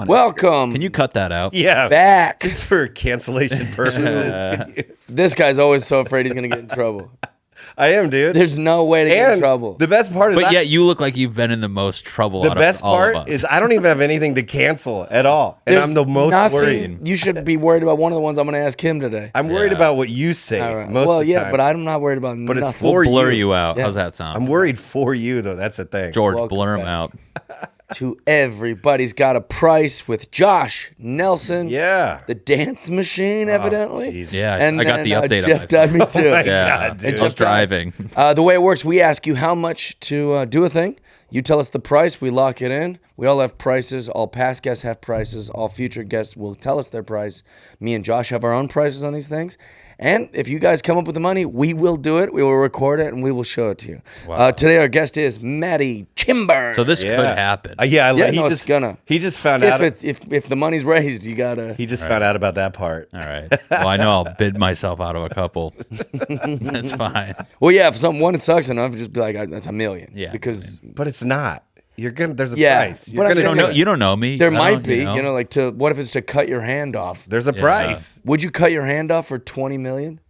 Welcome. Can you cut that out? Yeah. back? Just for cancellation purposes. This guy's always so afraid he's going to get in trouble. I am, dude. There's no way to get in trouble. The best part is But yet you look like you've been in the most trouble the out best of all of part us. is I don't even have anything to cancel at all. And There's I'm the most nothing worried. You should be worried about one of the ones I'm going to ask him today. I'm worried about what you say All right. most Well, of the yeah, time. but I'm not worried about But it's nothing. for We'll blur you. you out. Yeah. How's that sound? I'm worried for you, though. That's the thing. George, Welcome blur him back. out. To everybody's got a price with Josh Nelson. Yeah. The dance machine, evidently. jeez. Yeah, And I got the then, update Jeff on died me too. my Yeah, God, dude. I was Jeff died. driving. The way it works, we ask you how much to do a thing. You tell us the price, we lock it in. We all have prices. All past guests have prices. All future guests will tell us their price. Me and Josh have our own prices on these things. And if you guys come up with the money, we will do it. We will record it, and we will show it to you. Wow. Today, our guest is Matty Chymbor. So this could happen. Yeah, Yeah, he no, just it's gonna. He just found out. if the money's raised, you gotta. He just found out about that part. All right. Well, I know I'll bid myself out of a couple. That's fine. Well, yeah, if one sucks enough, just be like, that's $1 million. Yeah, because But it's not. You're gonna. There's a Yeah, price. but You're I'm gonna. saying You don't know me. there I might don't, be, like what if it's to cut your hand off? There's a price. Would you cut your hand off for $20 million?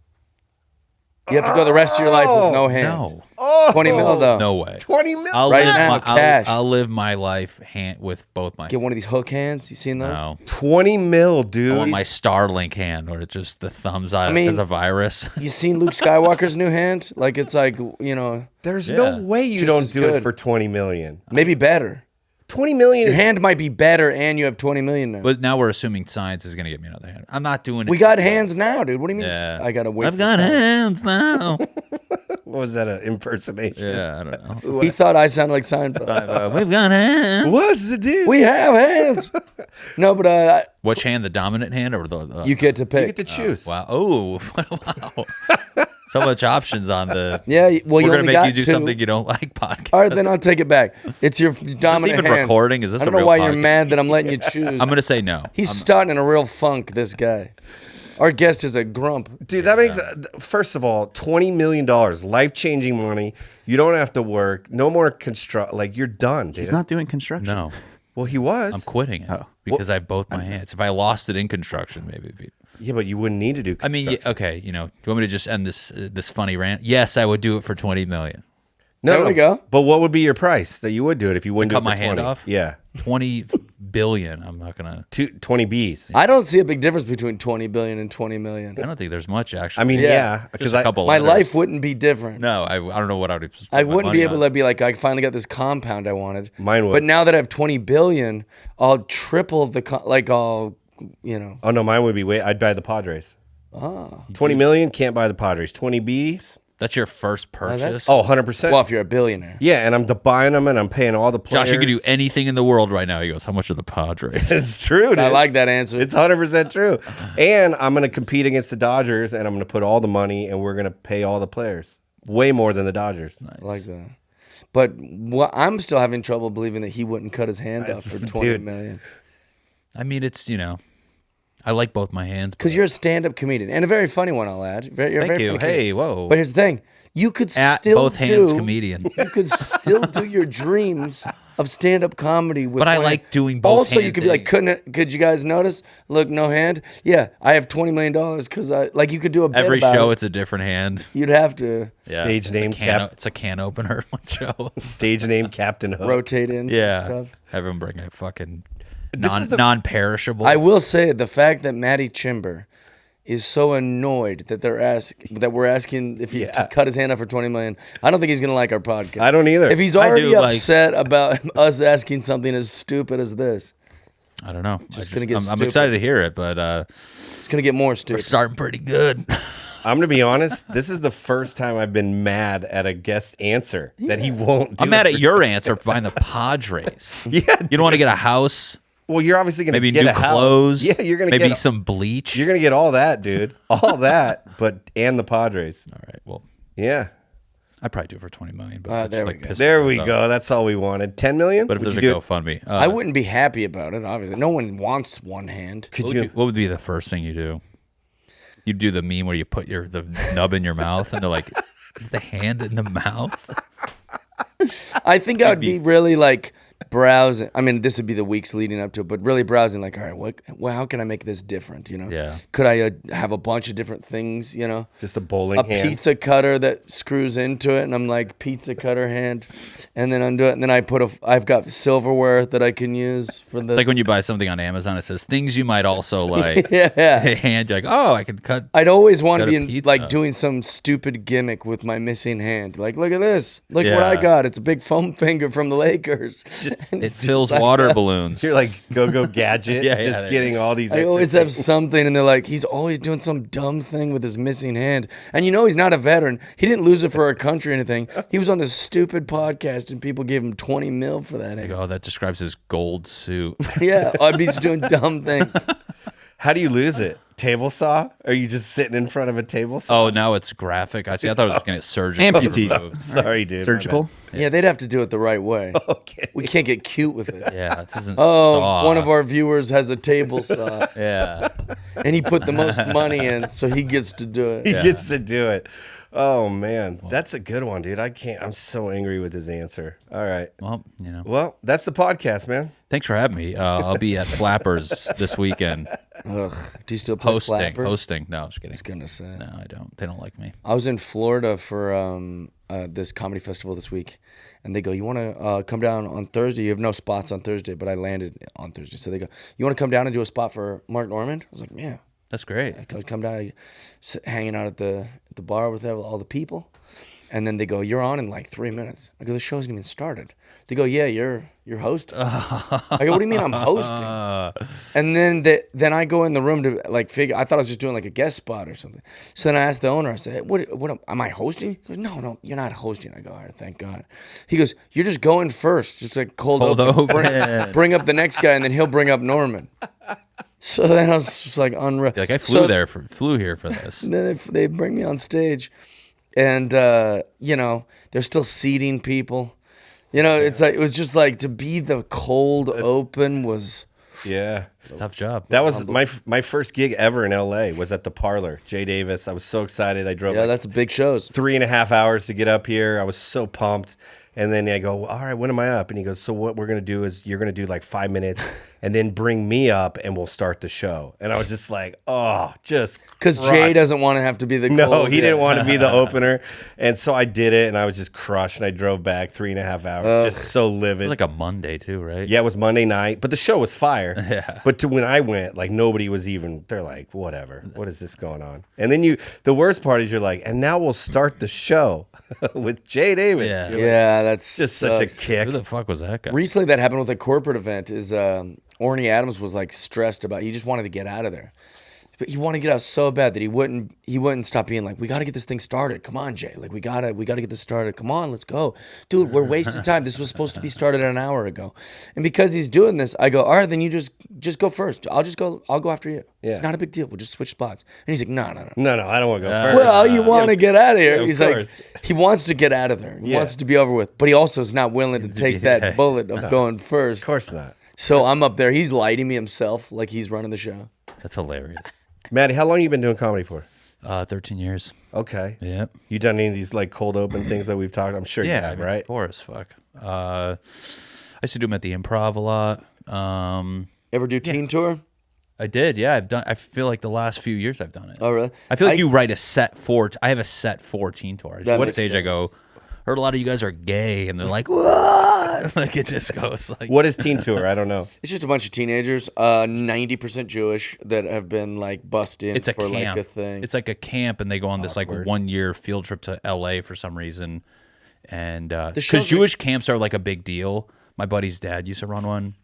You have to go the rest of your life with no hand. No. Oh, 20 mil though. No way. 20 mil. I'll Right live now, my, cash. I'll live my life with both my Get one of these hook hands. You seen those? No. 20 mil, dude. I want my Starlink hand where it's just the thumbs out mean- as a virus. You seen Luke Skywalker's new hand? Like it's like There's Yeah. no way you Just don't as do good. it for 20 million. maybe better. 20 million Your is hand might be better, and you have 20 million now. But now we're assuming science is going to get me another hand. I'm not doing it. We got hands now, dude. What do you mean? Yeah. I gotta wait. I've for got time. hands now. what was that, an impersonation? Yeah, I don't know. He thought I sounded like Seinfeld. We've got hands. What's the dude? We have hands. No, but Which hand? The dominant hand or the? you get to pick. You get to choose. Wow. Oh, wow. So much options on the. Yeah, well, We're you gonna only make got you do two. something you don't like. Podcast. All right, then I'll take it back. It's your dominant even hand. recording? Is this I don't a know real why you're podcast? mad that I'm letting you choose. I'm gonna say no. He's starting in a real funk, this guy. Our guest is a grump. Dude, that makes, first of all, $20 million, life-changing money. You don't have to work. No more construct. Like, you're done, dude. He's not doing construction. No, Well, he was. I'm quitting it because I have both my hands. If I lost it in construction, maybe. It'd be, Yeah, but you wouldn't need to do I mean, construction. okay. Do you want me to just end this funny rant? Yes, I would do it for 20 million. No, There we go. But what would be your price that you would do it if you wouldn't do Cut it for my 20? hand off? Yeah. 20 billion. I'm not gonna. 20 Bs. I don't see a big difference between 20 billion and 20 million. I don't think there's much actually. I mean, Yeah. yeah. Because just a couple. My letters. life wouldn't be different. No, I don't know what I would. I wouldn't be able to be like, I finally got this compound I wanted. Mine would. But now that I have 20 billion, I'll triple I'll. Oh, no, mine would be I'd buy the Padres. 20 million, can't buy the Padres. 20 Bs. That's your first purchase. Oh, 100%. Well, if you're a billionaire. Yeah, and I'm buying them and I'm paying all the players. Josh, you could do anything in the world right now. He goes, how much are the Padres? It's true, dude. I like that answer. It's 100% true. And I'm going to compete against the Dodgers and I'm going to put all the money and we're going to pay all the players. Way more than the Dodgers. I like that. But I'm still having trouble believing that he wouldn't cut his hand off for 20 dude. million. I mean, it's I like both my hands. Because you're a stand-up comedian and a very funny one, I'll add. You're a Thank very you. funny comedian. Hey, whoa. But here's the thing: you could At still both hands do, comedian. You could still do your dreams of stand-up comedy with. But I one like hand. doing both Also, you hand could be like, things. could you guys notice? Look, no hand. Yeah, I have $20 million because you could do a bit Every about show, it. it's a different hand. You'd have to Yeah. Stage It's a name It's a can opener one show. Stage name Captain Hook. rotate in. Yeah. Stuff. Everyone bring a fucking This is the- non-perishable. I will say the fact that Matty Chymbor is so annoyed that we're asking if he to cut his hand off for 20 million. I don't think he's gonna like our podcast. I don't either. If he's I already do, like- upset about us asking something as stupid as this, I don't know. gonna get I'm stupid. excited to hear it, but it's gonna get more we're stupid. starting pretty good. I'm going to be honest. This is the first time I've been mad at a guest answer that he won't do. I'm mad it at for- your answer for buying the Padres. Yeah. You don't want to get a house, Well, you're obviously going to maybe get new a house. clothes. Yeah, you're going to maybe get some bleach. You're going to get all that, dude. All that, and the Padres. All right. Well, Yeah. I'd probably do it for 20 million. But there just, we like, go. piss There me we off. go. That's all we wanted. 10 million? But if Would there's a you do it? GoFundMe, I wouldn't be happy about it. Obviously, no one wants one hand. what would be the first thing you do? You do the meme where you put the nub in your mouth, and they're like, "Is the hand in the mouth?" I think I would be really like browsing. I mean, this would be the weeks leading up to it, but really browsing, like, all right, how can I make this different? You know, Yeah. Could I have a bunch of different things? You know, Just a bowling hand. pizza cutter that screws into it, and I'm like, pizza cutter hand, and then undo it, and then I've got silverware that I can use for the. It's like when you buy something on Amazon, it says things you might also like. Yeah. Hand, you're like, oh, I can cut. I'd always want to cut a be pizza. like doing some stupid gimmick with my missing hand. Like, look at this. Look what Yeah. I got. It's a big foam finger from the Lakers. It fills water balloons. You're like go gadget, Yeah, just there getting all these. I extra always have things. something, and they're like, he's always doing some dumb thing with his missing hand. And you know he's not a veteran. He didn't lose it for our country or anything. He was on this stupid podcast, and people gave him 20 mil for that. Like, oh, that describes his gold suit. Yeah, I'd be just doing dumb things. How do you lose it? Table saw? Are you just sitting in front of a table saw? Oh, now it's graphic. I thought I was looking at surgery. Amputees. Sorry, dude. my Surgical. Yeah, they'd have to do it the right way. bad. Okay. We can't get cute with it. Yeah, this isn't Oh, saw. one of our viewers has a table saw, Yeah. and he put the most money in, so he gets to do it. He Yeah. gets to do it. Oh man, that's a good one, dude. I can't. I'm so angry with his answer. All right. Well, you know. Well, that's the podcast, man. Thanks for having me. I'll be at Flappers this weekend. Ugh. Do you still play Flapper? Hosting. No, just kidding. I was gonna say. No, I don't. They don't like me. I was in Florida for this comedy festival this week, and they go, "You want to come down on Thursday? You have no spots on Thursday, but I landed on Thursday." So they go, "You want to come down and do a spot for Mark Normand?" I was like, "Yeah." That's great. I could come down, hanging out at the bar with all the people, and then they go, "You're on in like 3 minutes." I go, "The show hasn't even started." They go, "Yeah, you're hosting." I go, "What do you mean I'm hosting?" And then I go in the room to like figure. I thought I was just doing like a guest spot or something. So then I asked the owner. I said, "What am I hosting?" He goes, "No, you're not hosting." I go, "All right, thank God." He goes, "You're just going first, just like cold open. Bring up the next guy, and then he'll bring up Norman." So then I was just like unreal. Like I flew here for this. And then they bring me on stage, and you know they're still seating people. You know, it's like it was just like to be the cold open was. Yeah. It's a tough job. That was my first gig ever in LA was at the Parlor. Jay Davis. I was so excited. I drove Yeah, that's big shows. 3.5 hours to get up here. I was so pumped. And then I go, all right, when am I up? And he goes, so what we're going to do is you're going to do like 5 minutes and then bring me up and we'll start the show. And I was just like, oh, just Because Jay doesn't want to have to be the No, cold he guy. didn't want to be the opener. And so I did it and I was just crushed and I drove back 3.5 hours. Just so It livid. was like a Monday too, right? Yeah, it was Monday night, but the show was fire. Yeah. But when I went, like nobody was even. They're like, whatever. What is this going on? And then the worst part is you're like, and now we'll start the show with Jay Davis. Yeah. You're like, Yeah, that's just such a sucks. kick. Who the fuck was that guy? Recently, that happened with a corporate event. Is Orny Adams was like stressed about. He just wanted to get out of there, but he wanted to get out so bad that he wouldn't stop being like, "We got to get this thing started. Come on, Jay. Like we gotta get this started. Come on, let's go, dude. We're wasting time. This was supposed to be started an hour ago." And because he's doing this, I go, "All right, then you just go first. I'll go after you. Yeah. It's not a big deal. We'll just switch spots." And he's like, "No." No, I don't want to go first. Well, you want to get out of here. of He's course. like, he wants to get out of there. He Yeah. wants it to be over with, but he also is not willing to take that bullet of going first. Of course not. So I'm up there. He's lighting me himself like he's running the show. That's hilarious. Maddie, how long you been doing comedy for? 13 years. Okay. Yep. You done any of these like cold open things that we've talked? I'm sure you Yeah, have, right? Poor as fuck. I used to do them at the Improv a lot. Ever do teen tour? I did, yeah. I feel like the last few years I've done it. Oh, really? I feel like you write a set for. I have a set for Teen Tour. I That what makes stage I sense. go. Heard a lot of you guys are gay, and they're like, what? Like it just goes like. What is Teen Tour? I don't know. It's just a bunch of teenagers, 90% Jewish, that have been like bussed in It's a for camp. like a thing. It's like a camp, and they go on this like 1-year field trip to LA for some reason, and show's because Jewish camps are like a big deal. My buddy's dad used to run one.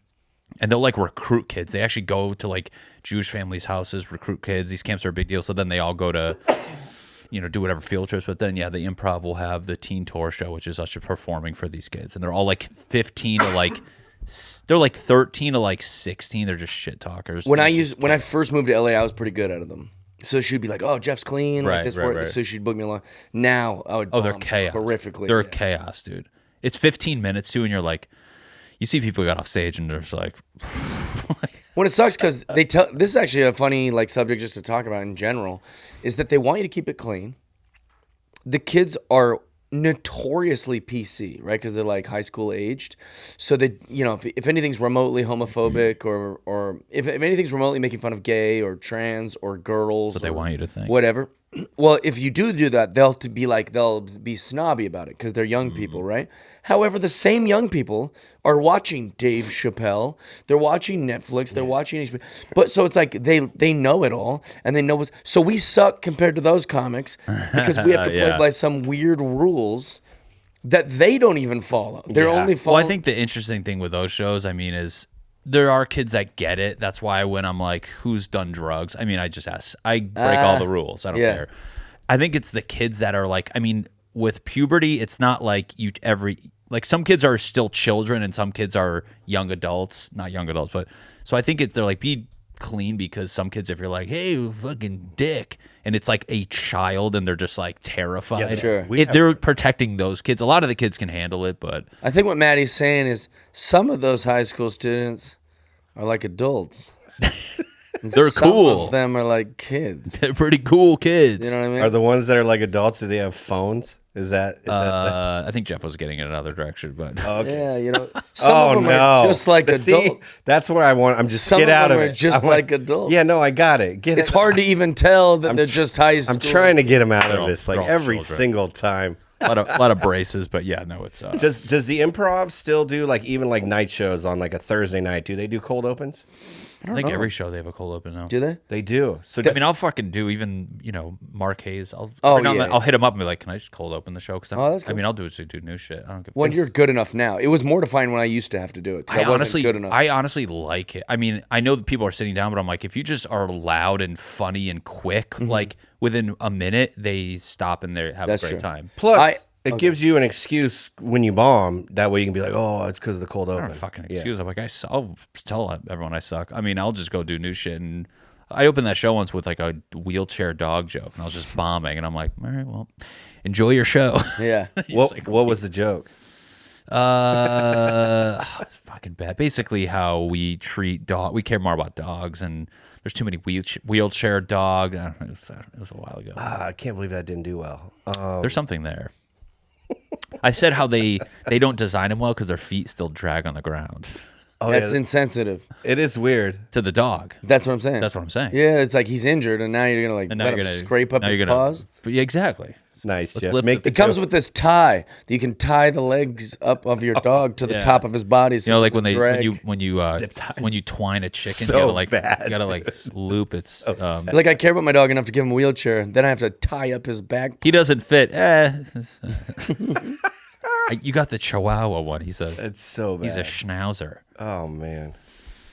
And they'll like recruit kids. They actually go to like Jewish families' houses, recruit kids. These camps are a big deal. So then they all go to, do whatever field trips. But then, yeah, the Improv will have the Teen Tour show, which is us performing for these kids. And they're all like 15 to like, they're like 13 to like 16. They're just shit talkers. when I first moved to LA, I was pretty good out of them. So she'd be like, "Oh, Jeff's clean, like Right, this right, work." right. So she'd book me along. Now I would. Oh, they're bomb chaos. horrifically. They're yeah. chaos, dude. It's 15 minutes too, and you're like, you see people got off stage and they're just like, When it sucks because they tell. This is actually a funny like subject just to talk about in general, is that they want you to keep it clean. The kids are notoriously PC, right? Because they're like high school aged. So that, you know, if anything's remotely homophobic or if anything's remotely making fun of gay or trans or girls, What they want you to think. whatever. Well, if you do that, they'll be snobby about it because they're young people, right? However, the same young people are watching Dave Chappelle. They're watching Netflix. They're watching HBO. But so it's like they know it all and they know so we suck compared to those comics because we have to play by some weird rules that they don't even follow. They're only following. Well, I think the interesting thing with those shows, I mean, is there are kids that get it. That's why when I'm like, who's done drugs? I mean, I just ask. I break all the rules. I don't care. I think it's the kids that are like, I mean, with puberty, it's not like like some kids are still children and some kids are young adults. Not young adults, but so I think they're like, be clean because some kids, if you're like, hey, fucking dick, and it's like a child and they're just like terrified. Yeah, sure. They're protecting those kids. A lot of the kids can handle it, but I think what Matty's saying is some of those high school students are like adults. they're Some cool. of them are like kids. They're pretty cool kids. You know what I mean? Are the ones that are like adults? Do they have phones? Is that I think Jeff was getting in another direction, but okay? Yeah, you know. Some of them are just like But see, adults. that's where I want. I'm just Some get of out them of are it. just I want- like adults. Yeah, no, I got it. Get It's it. hard to even tell that they're just high school. I'm trying to get them out They're of all- this like they're all every children. single time. a lot of braces. But yeah, no, it's Does the improv still do like even like night shows on like a Thursday night? Do they do cold opens? I think every show they have a cold open now. Do they? They do. So I mean, I'll fucking do even Mark Hayes. Oh, I'll hit him up and be like, "Can I just cold open the show?" Because Oh, that's cool. I mean, I'll do new shit. I don't give. When you're good enough now. It was mortifying when I used to have to do it. 'Cause I wasn't good enough. I honestly like it. I mean, I know that people are sitting down, but I'm like, if you just are loud and funny and quick, Mm-hmm. like within a minute, they stop and they have That's a great true. time. plus it gives you an excuse when you bomb. That way you can be like, oh, it's because of the cold I open. don't fucking excuse. I'm like, I'll tell everyone I suck. I mean, I'll just go do new shit. And I opened that show once with like a wheelchair dog joke, and I was just bombing. And I'm like, all right, well, enjoy your show. Yeah. What was the joke? It's fucking bad. Basically, how we treat we care more about dogs, and there's too many wheelchair dog. I don't know, it was a while ago. I can't believe that didn't do well. There's something there. I said how they don't design them well because their feet still drag on the ground. Oh, That's yeah, insensitive. it is weird. To the dog. That's what I'm saying. That's what I'm saying. Yeah, it's like he's injured, and now you're gonna like And now let you're him gonna scrape up now his you're gonna, paws. But yeah, exactly. Nice, Let's Jeff. lift Make the- the It comes joke. with this tie that you can tie the legs up of your dog to the yeah. top of his body. So You know, like it doesn't drag. when you twine a chicken, So you gotta like bad, you gotta like loop its. Like I care about my dog enough to give him a wheelchair, then I have to tie up his back. He doesn't fit. You got the Chihuahua one. He's a It's so bad. he's a schnauzer. Oh man.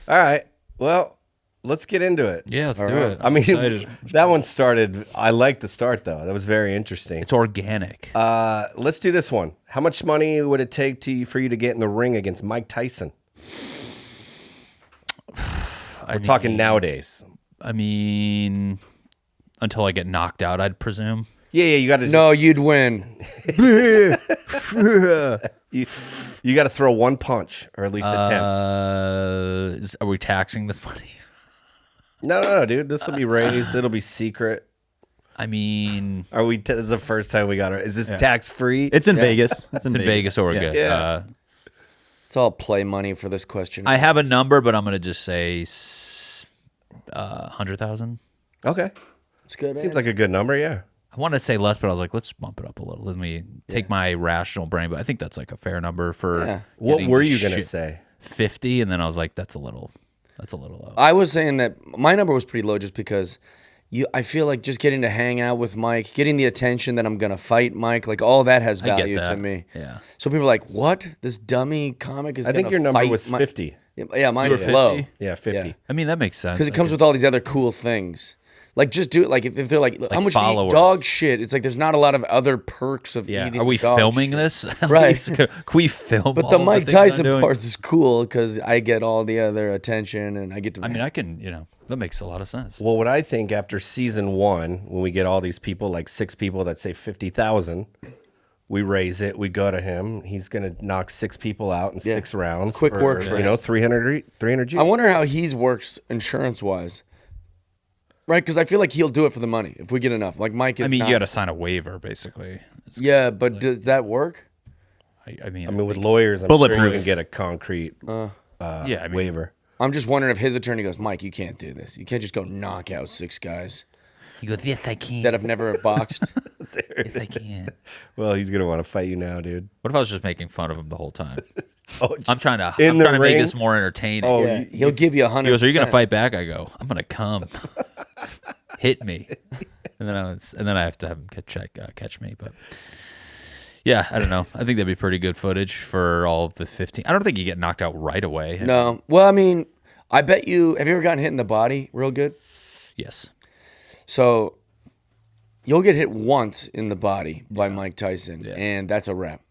All right. Well, let's get into it. Yeah, let's do right. it. I mean, Excited. that one started. I like the start though. That was very interesting. It's organic. Let's do this one. How much money would it take for you to get in the ring against Mike Tyson? We're Talking nowadays. I mean, until I get knocked out, I'd presume. Yeah, you got to. No, you'd win. you got to throw one punch or at least attempt. Are we taxing this money? No, dude. This will be raised. It'll be secret. I mean, Are we? This is the first time we got it. Is this tax free? It's in Vegas. it's in Vegas, or we're good. Yeah. It's all play money for this question. I have a number, but I'm gonna just say 100,000. Okay. It's good. Seems like a good number. Yeah. I want to say less, but I was like, let's bump it up a little. Let me take my rational brain, but I think that's like a fair number for. Yeah. What getting were the you gonna shit- say? 50, and then I was like, that's a little low. I was saying that my number was pretty low just because I feel like just getting to hang out with Mike, getting the attention that I'm gonna fight Mike, like all that has I get value that. to me. Yeah. So people are like, "What? This dummy comic is?" I think gonna your number fight was my-" 50. Yeah, mine You was were low 50? Yeah, 50. Yeah. I mean, that makes sense. because it comes with all these other cool things. Like just do it. Like if they're like, how much do you followers. eat dog shit? It's like there's not a lot of other perks of Yeah. eating. Are we dog filming shit. this? At Right. least? Can we film? But the all Mike things I'm Tyson doing? part is cool because I get all the other attention and I get to. I mean, I can. That makes a lot of sense. Well, what I think after season 1, when we get all these people, like 6 people that say 50,000, we raise it. We go to him. He's gonna knock 6 people out in 6 rounds. Quick work for him. 300 G. I wonder how he works insurance wise. Right, because I feel like he'll do it for the money if we get enough. Like Mike is. I mean, not, you got to sign a waiver, basically. Yeah, but does that work? I mean, with lawyers, I'm sure Bulletproof. you can get a concrete waiver. I'm just wondering if his attorney goes, Mike, you can't do this. You can't just go knock out 6 guys he goes, yes, I can. that have never boxed. Yes, I can. Well, he's gonna want to fight you now, dude. What if I was just making fun of him the whole time? Oh, I'm trying to in the make ring? this more entertaining. Oh, Yeah, he'll give you 100%. He goes, "Are you gonna fight back?" I go, "I'm gonna come, hit me," and then I have to have him catch me. But yeah, I don't know. I think that'd be pretty good footage for all of the 15. I don't think you get knocked out right away. No. Well, I mean, I bet you. Have you ever gotten hit in the body real good? Yes. So you'll get hit once in the body by Mike Tyson, and that's a wrap.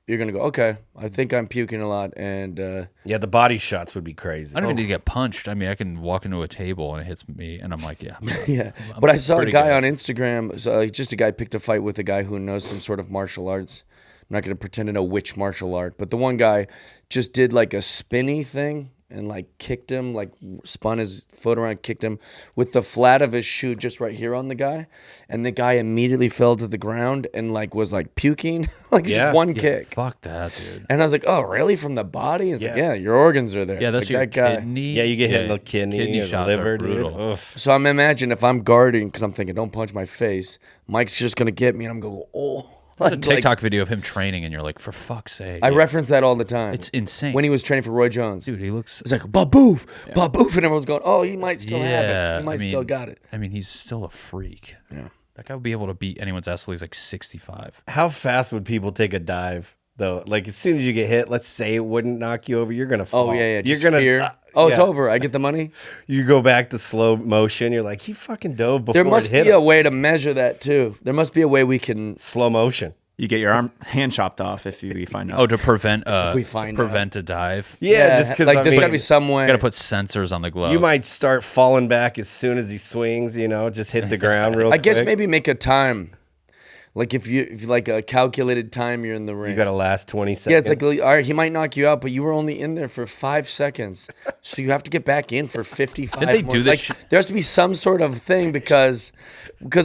You're going to go, okay, I think I'm puking a lot. And yeah, the body shots would be crazy. I don't even need to get punched. I mean, I can walk into a table and it hits me, and I'm like, yeah. yeah. But I saw a pretty guy good. on Instagram, so just a guy picked a fight with a guy who knows some sort of martial arts. I'm not going to pretend to know which martial art, but the one guy just did like a spinny thing and like kicked him, like spun his foot around, kicked him with the flat of his shoe just right here on the guy. And the guy immediately fell to the ground and like was like puking, like just one kick. Fuck that, dude. And I was like, oh, really? From the body? He's like, yeah, your organs are there. Yeah, that's like, your that guy. kidney. Yeah, you get hit in the kidney or the shots liver, are brutal. dude. Ugh. So I'm imagining if I'm guarding, because I'm thinking, don't punch my face, Mike's just going to get me and I'm going to go, oh. There's a TikTok video of him training, and you're like, for fuck's sake. I reference that all the time. It's insane. When he was training for Roy Jones. Dude, he looks. It's like, baboof, baboof. And everyone's going, oh, he might still have it. He might I mean, still got it. I mean, he's still a freak. Yeah. That guy would be able to beat anyone's ass till he's like 65. How fast would people take a dive though? Like as soon as you get hit, let's say it wouldn't knock you over, you're gonna fall. Oh, yeah. You're Just gonna. fear. It's over. I get the money. You go back to slow motion. You're like, he fucking dove before There must it hit be a him. way to measure that, too. There must be a way we can. Slow motion. You get your hand chopped off if you find out. Oh, to prevent we find prevent a dive. Yeah, just because like, there's got to be some way. Got to put sensors on the glove. you might start falling back as soon as he swings. You know, just hit the ground real I quick. guess maybe make a time. Like if you like a calculated time you're in the ring. You got to last 20 seconds. Yeah, it's like, all right, he might knock you out, but you were only in there for 5 seconds. So you have to get back in for 55 Did they more. do this Like, shit? there has to be some sort of thing because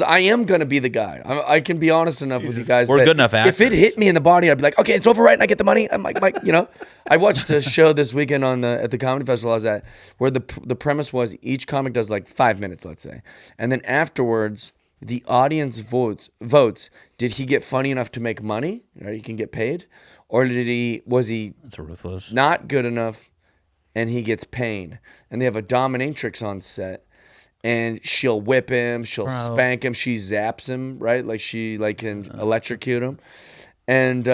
I am going to be the guy. I can be honest enough with you guys. we're that good enough If it actors. hit me in the body, I'd be like, okay, it's over, right? And I get the money. I'm like, Mike, you know. I watched a show this weekend at the comedy festival I was at where the premise was each comic does like 5 minutes, let's say. And then afterwards, the audience votes. Did he get funny enough to make money? Right, you can get paid, or was he That's ruthless. not good enough, and he gets pain? And they have a dominatrix on set, and she'll whip him, she'll spank him, she zaps him, right? Like she can electrocute him, and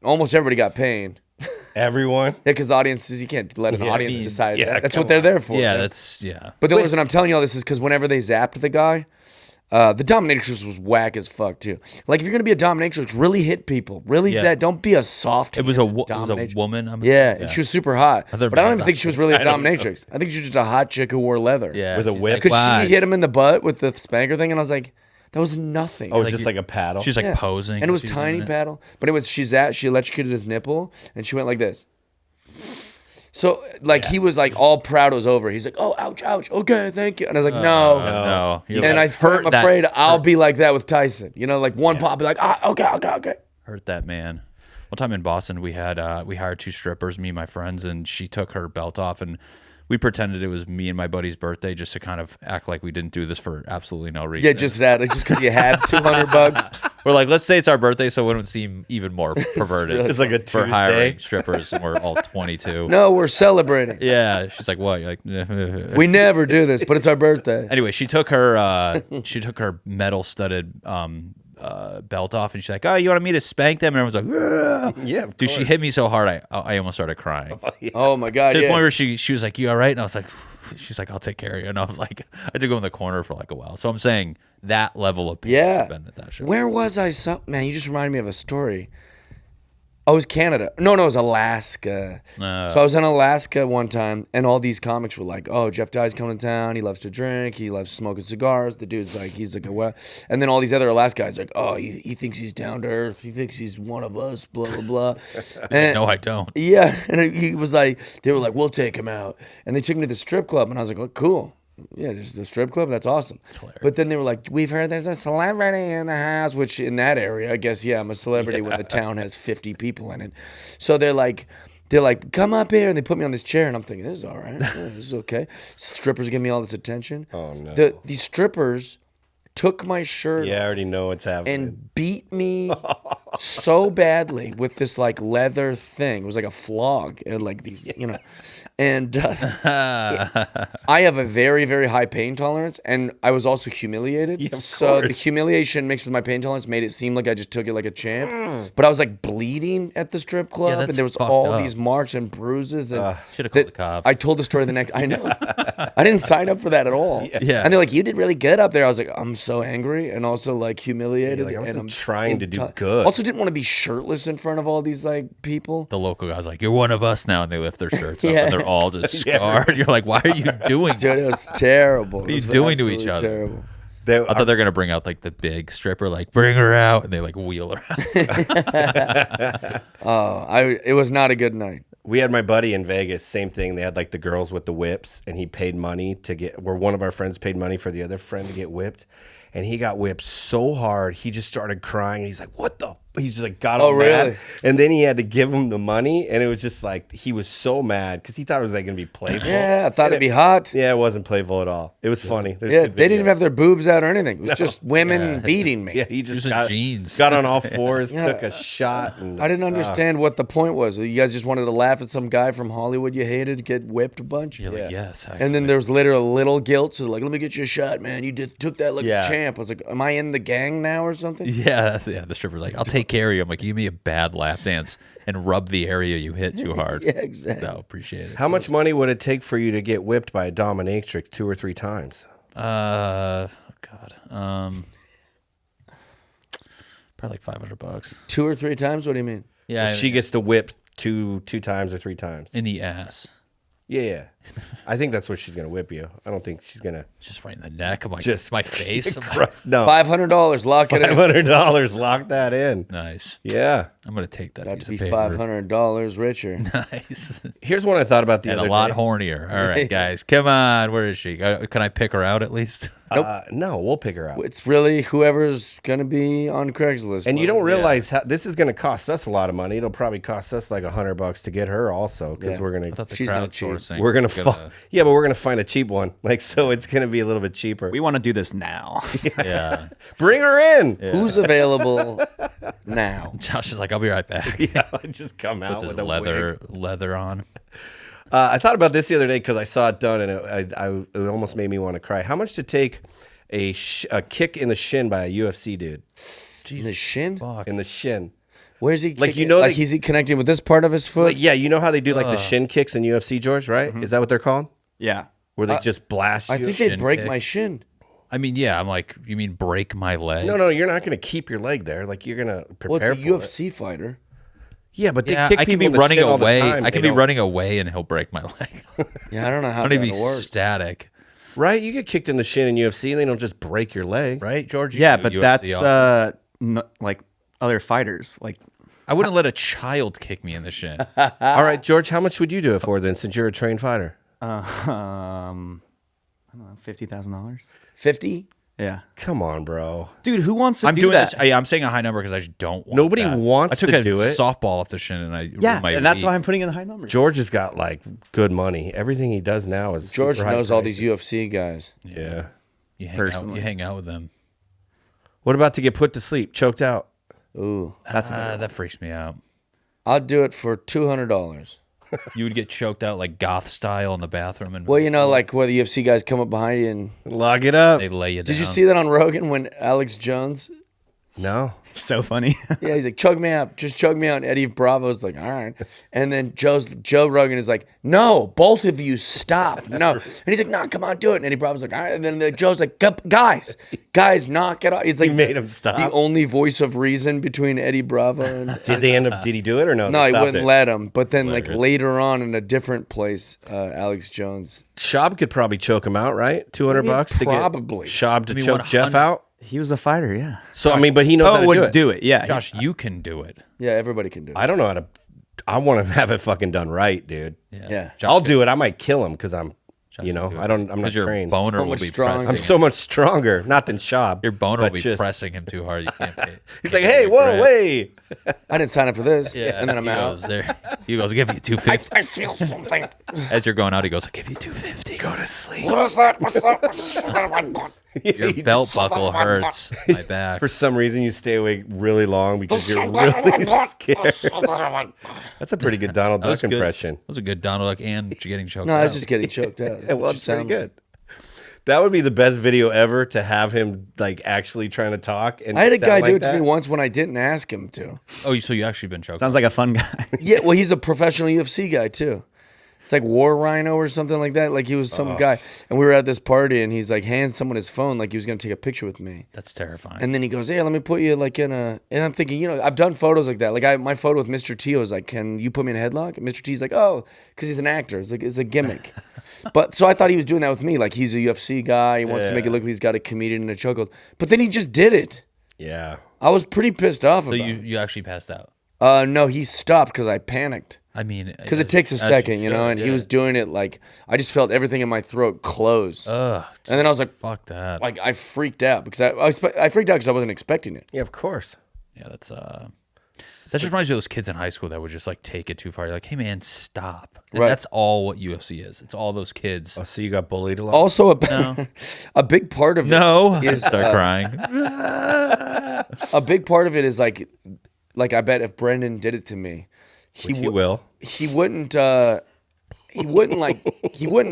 almost everybody got pain. Everyone. Yeah, because the audience you can't let an audience decide yeah, that. That's come what they're there for. Yeah, right? that's But the only reason I'm telling you all this is because whenever they zapped the guy, the dominatrix was whack as fuck too. Like if you're gonna be a dominatrix, really hit people. Really don't be a soft. It was a dominatrix. woman. And she was super hot. thought But I don't about even think she was really a dominatrix. I think she was just a hot chick who wore leather. Yeah, With a she's whip? like, Because "Why?" she hit him in the butt with the spanker thing, and I was like, that was nothing. Oh, it's just like a paddle. She's like Yeah. posing, and it was she's tiny doing it. paddle. But it was she electrocuted his nipple, and she went like this. So he was like all proud it was over. He's like, oh, ouch, ouch. Okay, thank you. And I was like, no. No, you're And like, I'm afraid I'll be like that with Tyson. You know, like one pop, be like, okay. hurt that man. One time in Boston, we hired 2 strippers, me and my friends, and she took her belt off, and we pretended it was me and my buddy's birthday just to kind of act like we didn't do this for absolutely no reason. Yeah, just that. Like, just because you had $200. We're like, let's say it's our birthday, so it wouldn't seem even more perverted. It's like a for Tuesday. hiring strippers, and we're all 22. No, we're celebrating. Yeah, she's like, what? You're like, We never do this, but it's our birthday. anyway, she took her metal studded belt off, and she's like, oh, you wanted me to spank them? And everyone's like, Yeah, of dude, she course. hit me so hard, I almost started crying. Oh my God, To the yeah. point where she was like, you all right? And I was like, she's like, I'll take care of you. And I was like, I had to go in the corner for like a while. So I'm saying that level of people Yeah. have been at that show. Where was I? Man, you just reminded me of a story. Oh, it was Canada. No, it was Alaska. So I was in Alaska one time, and all these comics were like, oh, Jeff Dye's coming to town. He loves to drink. He loves smoking cigars. The dude's like, he's like, what? And then all these other Alaska guys are like, oh, he thinks he's down to earth. He thinks he's one of us, blah, blah, blah. And, No, I don't. yeah, and he was like, they were like, we'll take him out. And they took me to the strip club, and I was like, oh, cool. Yeah, just a strip club. That's awesome. hilarious. But then they were like, "We've heard there's a celebrity in the house," which in that area, I guess, yeah, I'm a celebrity when the town has 50 people in it. So they're like, "Come up here," and they put me on this chair, and I'm thinking, "This is all right. Yeah, this is okay." Strippers give me all this attention. Oh no. The strippers took my shirt Yeah, I off already know what's happening. and beat me so badly with this like leather thing. It was like a flog, and like these, And I have a very, very high pain tolerance, and I was also humiliated. Yeah, of so the course. humiliation mixed with my pain tolerance made it seem like I just took it like a champ. But I was like bleeding at the strip club, that's and there was fucked all up. these marks and bruises. And Should have called the cops. I told the story the next. I know. I didn't sign up for that at all. Yeah. And they're like, "You did really good up there." I was like, "I'm so angry and also like humiliated." You're like, I and wasn't I'm trying to do good. Also, didn't want to be shirtless in front of all these like people. The local guy's like, "You're one of us now," and they lift their shirts up, Yeah. and they're all just scarred. You're like, "Why are you doing Dude, that?" it was terrible. What are you doing to each other? Terrible. I thought they're gonna bring out like the big stripper, like bring her out, and they like wheel her out. It was not a good night. We had my buddy in Vegas, same thing. They had like the girls with the whips, and he paid money where one of our friends paid money for the other friend to get whipped. And he got whipped so hard, he just started crying. And he's like, "What the?" He just like got all really? mad. And then he had to give him the money. And it was just like, he was so mad because he thought it was like going to be playful. Yeah, I thought it'd be hot. Yeah, it wasn't playful at all. It was funny. There's Yeah, good they didn't video. even have their boobs out or anything. It was just women beating me. Yeah, he just Just in got, jeans. got on all fours, Yeah. took a shot. And I didn't understand what the point was. You guys just wanted to laugh at some guy from Hollywood you hated get whipped a bunch? You're like, "Yes." And then there was later a little guilt. So like, "Let me get you a shot, man. You took that like Yeah. a champ." I was like, "Am I in the gang now or something?" yeah, the stripper's like, "I'll take care of you." I'm like, "Give me a bad lap dance and rub the area you hit too hard." Yeah, exactly. No, appreciate it. how much money would it take for you to get whipped by a dominatrix 2 or 3 times? God, probably like $500. 2 or 3 times? What do you mean? Yeah, She gets to whip two times or 3 times. in the ass, Yeah. I think that's what she's going to whip you. I don't think she's going to. just right in the neck. I'm like, Just my face. No. $500. Lock it in. $500. Lock that in. Nice. Yeah. I'm gonna take that About piece to be of paper. $500 richer. Nice. Here's one I thought about the And other a lot day. hornier. All right, guys, come on. Where is she? Can I pick her out at least? No, we'll pick her out. It's really whoever's gonna be on Craigslist. And you don't bro. realize how this is going to cost us a lot of money. It'll probably cost us like $100 to get her also because Yeah. we're I going thought to the She's not cheap. crowdsourcing. we're going was to yeah, but we're going to find a cheap one. Like so, it's going to be a little bit cheaper. We want to do this now. Yeah. Bring her in. Who's available now? Josh is like, "I'll be right back." Yeah, just come out Puts his with a wig. leather on. I thought about this the other day because I saw it done and it almost made me want to cry. How much to take a kick in the shin by a UFC dude? In the shin? Fuck. In the shin. Where's he? Like, kicking? you know like they- is he connecting with this part of his foot? Like, yeah, you know how they do like the shin kicks in UFC, George, right? Is that what they're called? Yeah. Where they just blast you? I think shin they'd break kick. my shin. I mean, yeah. I'm like, you mean break my leg? No, you're not going to keep your leg there. Like, you're going to Well, prepare it's a for it. UFC fighter. Yeah, but they Yeah, kick I can people be in the running shin all the away. time. I They can be don't- running away and he'll break my leg. Yeah, I don't know how I'm gonna be that works. static, Right? You get kicked in the shin in UFC and they don't just break your leg. right, George? You Yeah, do but UFC that's often. like other fighters. Like I wouldn't let a child kick me in the shin. All right, George, how much would you do it for then since you're a trained fighter? I don't know, $50,000. 50? Yeah. Come on, bro. Dude, who wants to I'm do doing that? this. I'm saying a high number because I just don't want Nobody that. wants I took to a do it. softball off the shin and I Yeah, ruined my and that's week. why I'm putting in the high numbers. George has got like good money. Everything he does now is George super high knows all prices. these UFC guys. Yeah. You Personally. hang out with them. What about to get put to sleep, choked out? Ooh. That freaks me out. I'd do it for $200. You would get choked out like goth style in the bathroom, and Well, you know, like where the UFC guys come up behind you and... Log it up. they lay you down. Did you see that on Rogan when Alex Jones... No. So funny. Yeah, he's like, chug me out. Just chug me out. And Eddie Bravo's like, all right. And then Joe Rogan is like, no, both of you stop. No. And he's like, no, come on, do it. And Eddie Bravo's like, all right. And then Joe's like, guys, knock it off. It's like He made him stop. the only voice of reason between Eddie Bravo and... Did he do it or no? No, They he stopped wouldn't it? let him. But then, like, Hilarious. later on in a different place, Alex Jones... Shab could probably choke him out, right? $200 to get probably. Shab to I mean, choke Jeff 100 out. He was a fighter, yeah. So I mean, but he knows how to would do it. Yeah. Josh, you can do it. Yeah, everybody can do it. I don't know how to. I want to have it fucking done right, dude. Yeah. Josh I'll could- do it. I might kill him because I'm You know, I'm not Because your trained. boner So will much be stronger. pressing. I'm so much stronger, not than Shab. Your boner will but be just- pressing him too hard. You can't pay. He's like, hey, whoa, wait. I didn't sign up for this. Yeah, And then I'm he out. goes, there. He goes, I'll give you $250. I feel something. As you're going out, he goes, I'll give you $250. Go to sleep. What is that? What's that? What's that? Your belt buckle hurts my back. For some reason, you stay awake really long because you're really scared. That's a pretty good Donald That was Duck good. impression. That was a good Donald Duck and getting choked No, out. I was just getting choked out. Yeah, well, it's pretty good. That would be the best video ever to have him like actually trying to talk. And I had a sound guy like do it to that. me once when I didn't ask him to. Oh, so you actually been choked Sounds like a fun guy. Yeah, well, he's a professional UFC guy too. It's like War Rhino or something like that. Like he was some guy, and we were at this party, and he's like hands someone his phone, like he was gonna take a picture with me. That's terrifying. And then he goes, "Hey, let me put you like in a." And I'm thinking, you know, I've done photos like that. Like my photo with Mr. T was like, "Can you put me in a headlock?" And Mr. T's like, "Oh, because he's an actor. It's a gimmick." But so I thought he was doing that with me. Like he's a UFC guy. He wants to make it look like he's got a comedian in a chokehold. But then he just did it. Yeah. I was pretty pissed off so about you actually passed out. it. No, he stopped because I panicked. I mean, Because it takes a second, you know, and he was doing it like I just felt everything in my throat close, Ugh, and then I was like, fuck that. like I freaked out because I freaked out because I wasn't expecting it. Yeah, of course. Yeah, that's that just reminds me of those kids in high school that would just like take it too far. You're like, hey man, stop. And Right. that's all what UFC is. It's all those kids. Oh, so you got bullied a lot? Also, a big part of No, I it is start crying. a big part of it is like I bet if Brendan did it to me, Which he will. he wouldn't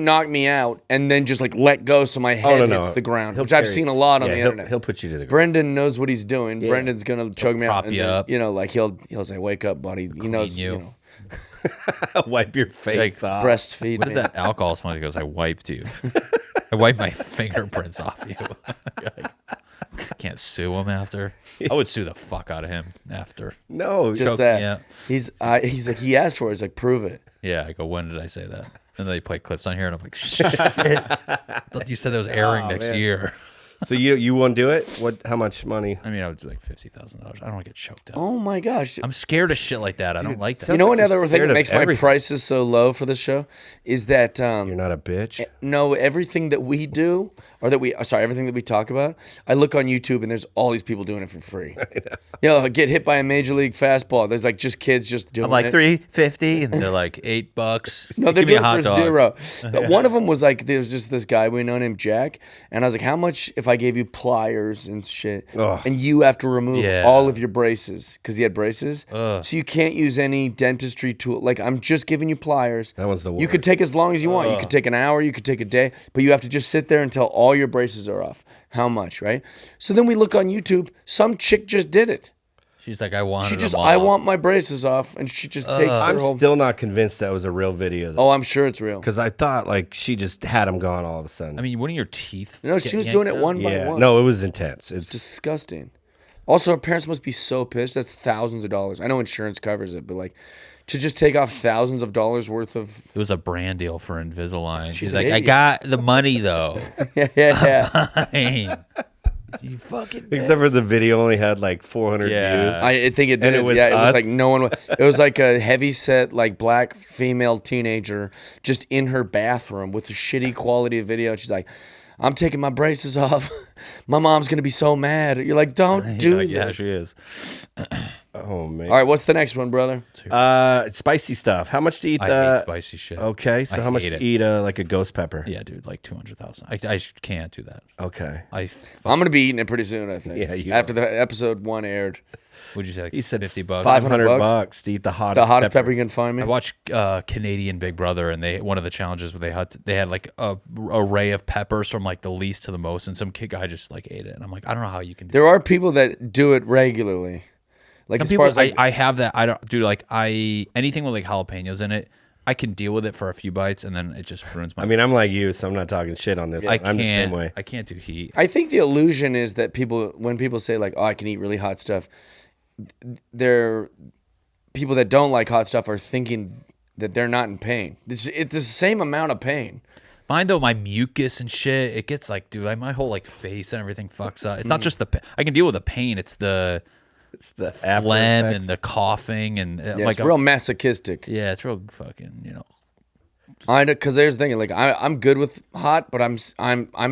knock me out and then just like let go so my head no. hits the ground, He'll which I've carry- seen a lot on Yeah, the he'll- internet. He'll put you to the ground. Brendan knows what he's doing. Brendan's gonna choke me out, prop and you then, up. you know, like he'll say, "Wake up, buddy." He knows you. you know, Wipe your face Like, off. breastfeed. What is me. that alcohol smell? He goes, I wiped you. I wiped my fingerprints off you. Like, I can't sue him after. I would sue the fuck out of him after. No, Just choke that. me out. He's like he asked for it. He's like, prove it. Yeah, I go, when did I say that? And they play clips on here, and I'm like, shit. I thought you said that was airing next man. year. So you won't do it? What? How much money? I mean, I would do like $50,000. I don't want to get choked out. Oh my gosh. I'm scared of shit like that. I don't like that. You know like you're another thing scared that of makes my everything. prices so low for this show is that You're not a bitch. no, everything that we do or that we everything that we talk about, I look on YouTube and there's all these people doing it for free. You know, get hit by a major league fastball. There's like just kids just doing I'm like it. $3.50, and they're like $8. No, they're Give me a doing it hot for dog. zero. But one of them was like, there's just this guy we know named Jack, and I was like, how much if I gave you pliers and shit, Ugh. and you have to remove Yeah. all of your braces because he had braces, so you can't use any dentistry tool. Like I'm just giving you pliers. That one's the You could worst. take as long as you want. You could take an hour. You could take a day, but you have to just sit there until all your braces are off. How much, right? So then we look on YouTube. Some chick just did it. She's like, I want She it. just, I want my braces off, and she just takes her I'm whole. still not convinced that was a real video though. Oh, I'm sure it's real. Because I thought like she just had him gone all of a sudden. I mean, wouldn't your teeth? No, she was doing it one by yeah. one. No, it was intense. It's Disgusting. Also, her parents must be so pissed. That's thousands of dollars. I know insurance covers it, but like to just take off thousands of dollars worth of. It was a brand deal for Invisalign. She's an like, I idiot. got the money though. Yeah. Fine. You fucking. except for the video only had like 400 Yeah. views. I think it did. And it It was yeah, it was us? like no one. It was like a heavy set, like black female teenager just in her bathroom with a shitty quality of video. She's like, "I'm taking my braces off. My mom's gonna be so mad." You're like, "Don't do Like, this." yeah, she is. Oh man. All right, what's the next one, brother? Spicy stuff. How much to eat? I hate spicy shit. Okay, so I how much hate to it. eat like a ghost pepper? Yeah, dude, like 200,000. I can't do that. Okay. I'm gonna be eating it pretty soon. I think. Yeah, you after the episode 1 aired. Would you say like He said $50? $500 to eat the hottest, The hottest pepper you can find me. I watched Canadian Big Brother, and one of the challenges where they had like a array of peppers from like the least to the most, and some kid guy just like ate it, and I'm like, I don't know how you can do. There are people that do it regularly. Like Some as people, far as like, I have that. I don't do like anything with like jalapenos in it. I can deal with it for a few bites, and then it just ruins my. I mean, I'm like you, so I'm not talking shit on this. I I'm the same can't. way. I can't do heat. I think the illusion is that when people say like, "Oh, I can eat really hot stuff," they're people that don't like hot stuff are thinking that they're not in pain. It's the same amount of pain. Mine though, my mucus and shit, it gets like, dude, my whole like face and everything fucks up. It's not just I can deal with the pain. It's the It's the after phlegm effects. and the coughing and Yeah, like it's real masochistic. yeah, it's real fucking I because there's the thing, like I'm good with hot, but I'm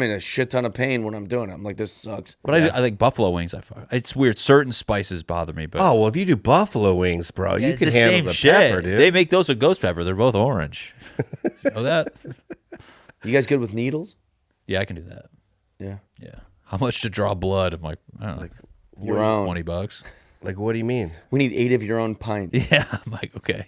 in a shit ton of pain when I'm doing it. I'm like, this sucks. But I like buffalo wings. It's weird. Certain spices bother me, but Oh well, if you do buffalo wings, bro, you can the handle same the shit. pepper, dude. They make those with ghost pepper. They're both orange. You know that? You guys good with needles? Yeah, I can do that. Yeah. Yeah. How much to draw blood? I'm like, I don't know, Your own. $20. Like, what do you mean? We need 8 of your own pint. Yeah, I'm like, okay.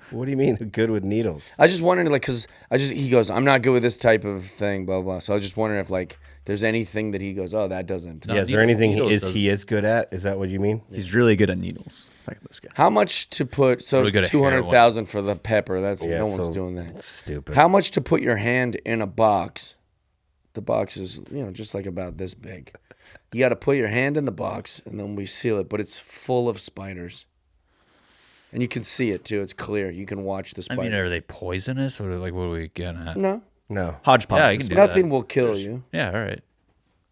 What do you mean good with needles? I just wondering, like, because he goes, I'm not good with this type of thing, blah, blah. So I was just wondering if, like, there's anything that he goes, oh, that doesn't. Yeah, is there anything needles he is good at? Is that what you mean? He's really good at needles. Like this guy. How much to put, so Really good at 200,000 for the pepper. That's Yeah, no so one's doing that. It's stupid. How much to put your hand in a box? The box is, just like about this big. You got to put your hand in the box, and then we seal it, but it's full of spiders. And you can see it, too. It's clear. You can watch the I spiders. mean, are they poisonous or like what are we getting at? No. No. Hodgepodge. Yeah, you can do Nothing that. will kill you. Yeah, all right.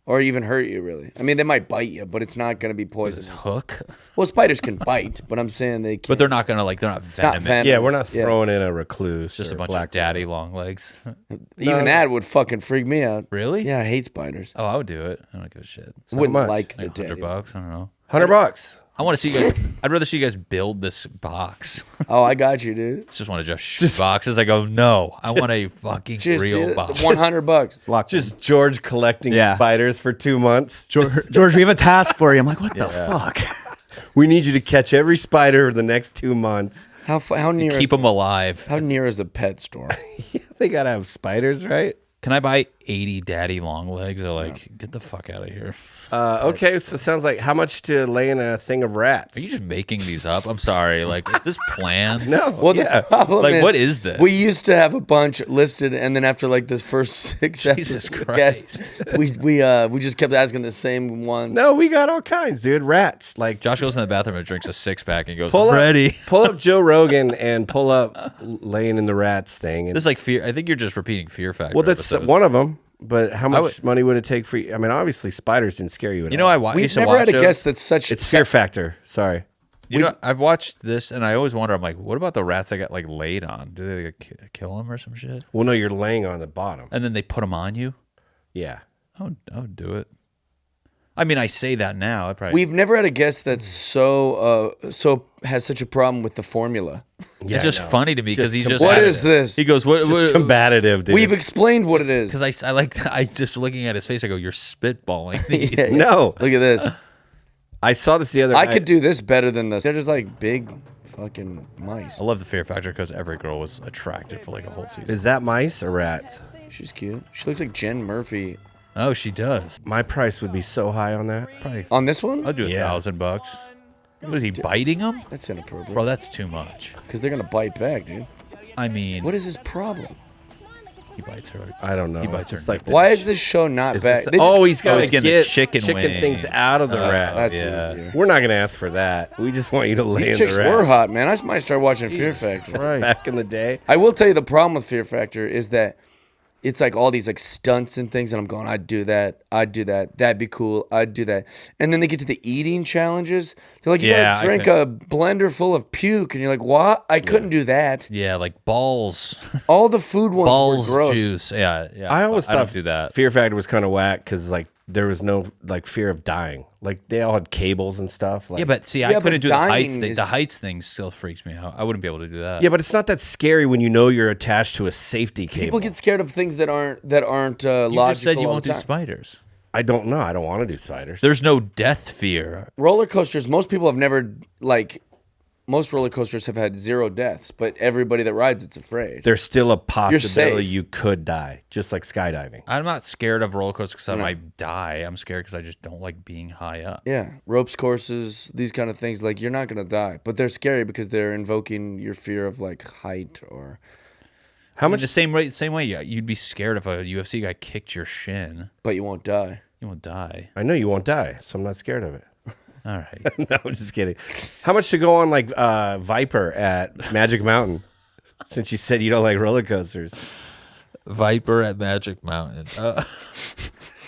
Or even hurt you, really. I mean, they might bite you, but it's not going to be poisonous. Hook? Well, spiders can bite, but I'm saying they can't. But they're not gonna they're not not venomous. venomous. Yeah, we're not throwing in a recluse. Just or a bunch black of daddy long legs. Even that would fucking freak me out. Really? Yeah, I hate spiders. Oh, I would do it. I don't give a shit. Wouldn't much? like the Like day. $100. I don't know. $100. I want to see you guys. I'd rather see you guys build this box. Oh, I got you, dude. Just want to just shoot boxes. I go, no, I want a fucking real box. $100. Just George collecting Yeah. spiders for 2 months. George, we have a task for you. I'm like, what the fuck? We need you to catch every spider for the next 2 months. How near? Keep them alive. How near is a pet store? They gotta have spiders, right? Can I buy 80 daddy long legs? Or like, get the fuck out of here. Okay, so it sounds like how much to lay in a thing of rats? Are you just making these up? I'm sorry. Like, is this planned? No. Well, yeah. the problem Like, is, what is this? We used to have a bunch listed, and then after like this first 6 Jesus guests, we just kept asking the same one. No, we got all kinds, dude. Rats. Like Josh goes in the bathroom and drinks a 6-pack and goes, pull I'm up, ready. pull up Joe Rogan and pull up laying in the rats thing. And, This is like fear. I think you're just repeating Fear Factor. well, that's episodes. one of them. But how much would- money would it take for you? I mean, obviously, spiders didn't scare you at You know, all. I We've used to never watch had a those. guest that's such. It's Fear Factor. Sorry. You know, I've watched this, and I always wonder. I'm like, what about the rats that got like laid on? Do they like, kill them or some shit? Well, no, you're laying on the bottom. And then they put them on you? Yeah. I would do it. I mean, I say that now. I probably. We've never had a guest that's so has such a problem with the formula. Yeah. It's just no. funny to me because he's just. What is this? He goes, what? Just combative, dude. We've explained what it is. Because I just looking at his face, I go, you're spitballing these. Yeah. No. Look at this. I saw this the other I night. could do this better than this. They're just like big fucking mice. I love the Fear Factor because every girl was attracted for like a whole season. Is that mice or rats? She's cute. She looks like Jen Murphy. Oh, she does. My price would be so high on that. Probably. On this one? I'll do Yeah. $1,000. What is he biting him? That's inappropriate. Bro, that's too much. Because they're gonna bite back, dude. I mean, What is his problem? he bites her. I don't know. He bites It's her just like Why is this show not Is back? this- They just- oh, he's got he's to getting get the chicken things wing. out of the rat. That's Yeah. easier. We're not going to ask for that. We just want you to lay These in chicks the rat. were hot, man. I might start watching Fear Factor. Right. Back in the day. I will tell you the problem with Fear Factor is that it's like all these like stunts and things, and I'm going, I'd do that, that'd be cool, I'd do that. And then they get to the eating challenges. They're like, you Yeah, gotta drink a blender full of puke, and you're like, what? I couldn't do that. Yeah, like balls. All the food ones balls were gross. juice. Yeah, yeah. I always I don't thought do that. Fear Factor was kind of whack because like there was no like fear of dying. Like they all had cables and stuff. Like, Yeah, but see, Yeah, I but couldn't do the heights dying thing. is- The heights thing still freaks me out. I wouldn't be able to do that. yeah, but it's not that scary when you know you're attached to a safety cable. People get scared of things that aren't you logical. just said you all won't the do time. spiders. I don't know. I don't want to do spiders. There's no death fear. Roller coasters. Most people have never like. Most roller coasters have had 0 deaths, but everybody that rides it's afraid. There's still a possibility safe. you could die, just like skydiving. I'm not scared of roller coasters because I might die. I'm scared because I just don't like being high up. Yeah, ropes courses, these kind of things. Like you're not gonna die, but they're scary because they're invoking your fear of like height or. How In much? the same way, yeah, you'd be scared if a UFC guy kicked your shin. But you won't die. You won't die. I know you won't die, so I'm not scared of it. All right. No, I'm just kidding. How much to go on like Viper at Magic Mountain? Since you said you don't like roller coasters. Viper at Magic Mountain.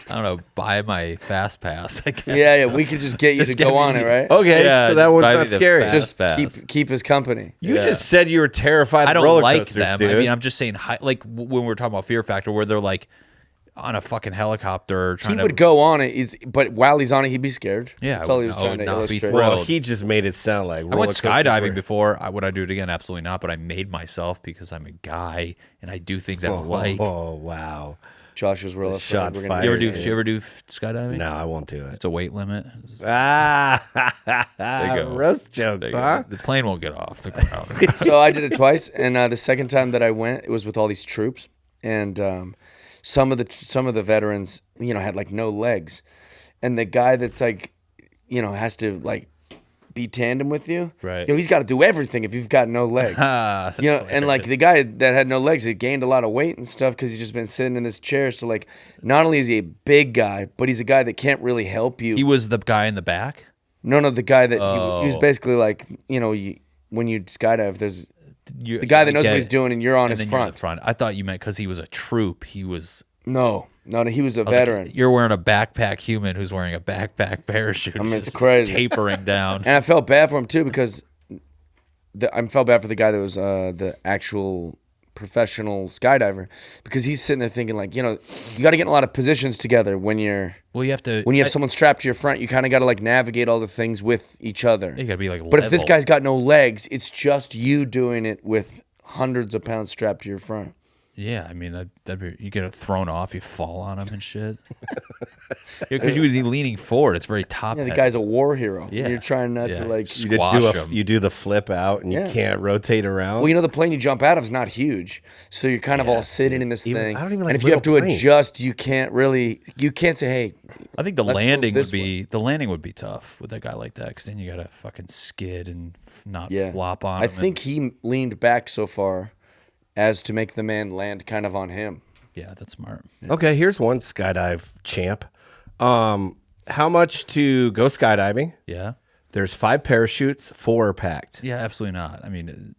I don't know, buy my fast pass. I guess. Yeah, we could just get you to go on it, right? Okay, Yeah, so that one's buy not me the scary. fast Just pass. keep his company. You just said you were terrified I of don't roller like coasters, them. dude. I mean, I'm just saying, like when we're talking about Fear Factor, where they're like on a fucking helicopter trying He to. would go on it, but while he's on it, he'd be scared. Yeah, That's all he was I trying would to not be illustrate. thrilled. well, he just made it sound like I went roller coasters skydiving were- before. Would I do it again? Absolutely not. But I made myself because I'm a guy and I do things I like. Oh, wow. Josh was real afraid. Shot We're gonna fired. You ever do? get You ever do skydiving? No, I won't do it. It's a weight limit. Ah, There you go. roast jokes, There you huh? go. The plane won't get off the ground. So I did it twice, and the second time that I went, it was with all these troops, and some of the veterans, had like no legs, and the guy that's like, has to like be tandem with you, Right. He's got to do everything if you've got no legs. That's And like the guy that had no legs, he gained a lot of weight and stuff because he's just been sitting in this chair. So like, not only is he a big guy, but he's a guy that can't really help you. He was the guy in the back. No, the guy that he was Oh. basically like, when you skydive, there's The guy that knows what he's doing, and you're on and his then you're in the front. front. I thought you meant because he was a troop. He was. No, he was a I was like, veteran. you're wearing a backpack human who's wearing a backpack parachute. I mean, it's just crazy. Tapering down. And I felt bad for him too because I felt bad for the guy that was the actual professional skydiver because he's sitting there thinking like, you got to get in a lot of positions together when you Well, you have to. have someone strapped to your front. You kind of got to like navigate all the things with each other. You got to be like. But if this level. guy's got no legs, it's just you doing it with hundreds of pounds strapped to your front. Yeah, I mean, that'd be, you get it thrown off, you fall on him and shit. Because you would be leaning forward. It's very top. Yeah, the heavy. guy's a war hero. Yeah. And you're trying not Yeah. to like. You, Squash him. you do the flip out and you Yeah. can't rotate around. Well, the plane you jump out of is not huge, so you're kind of all sitting in this Even- thing. I don't even like and if you have to little planes. adjust, you can't say, "Hey." I think the Let's move landing this would be tough with a guy like that because then you got to fucking skid and not Yeah. flop on. I him think he leaned back so far as to make the man land kind of on him. yeah, that's smart. Okay, here's one skydive champ. How much to go skydiving? Yeah, There's 5 parachutes, 4 are packed. yeah, absolutely not. I mean,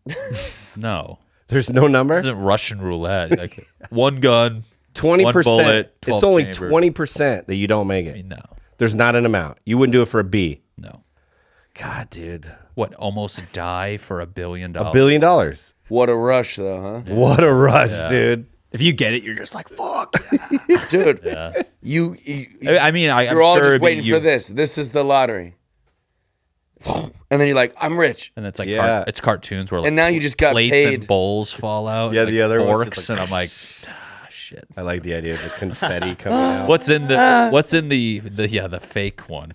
no, There's no number. this isn't Russian roulette. Like one gun, 20%. one bullet, 12 It's only chamber. 20% that you don't make I it. mean, no, There's not an amount. You wouldn't do it for a B. no. God, dude. What? Almost die for $1 billion? $1 billion. What a rush, though, huh? What a rush, dude. If you get it, you're just like, fuck. Dude, Yeah. you I mean, I'm you're all sure just it'd be waiting you- for this. This is the lottery. And then you're like, I'm rich. And it's like Yeah. it's cartoons where like And now you just got plates paid. and bowls fall out. Yeah, and, the like, other one's forks, just like- and I'm like, shit. I like the idea of the confetti coming out. What's in the fake one?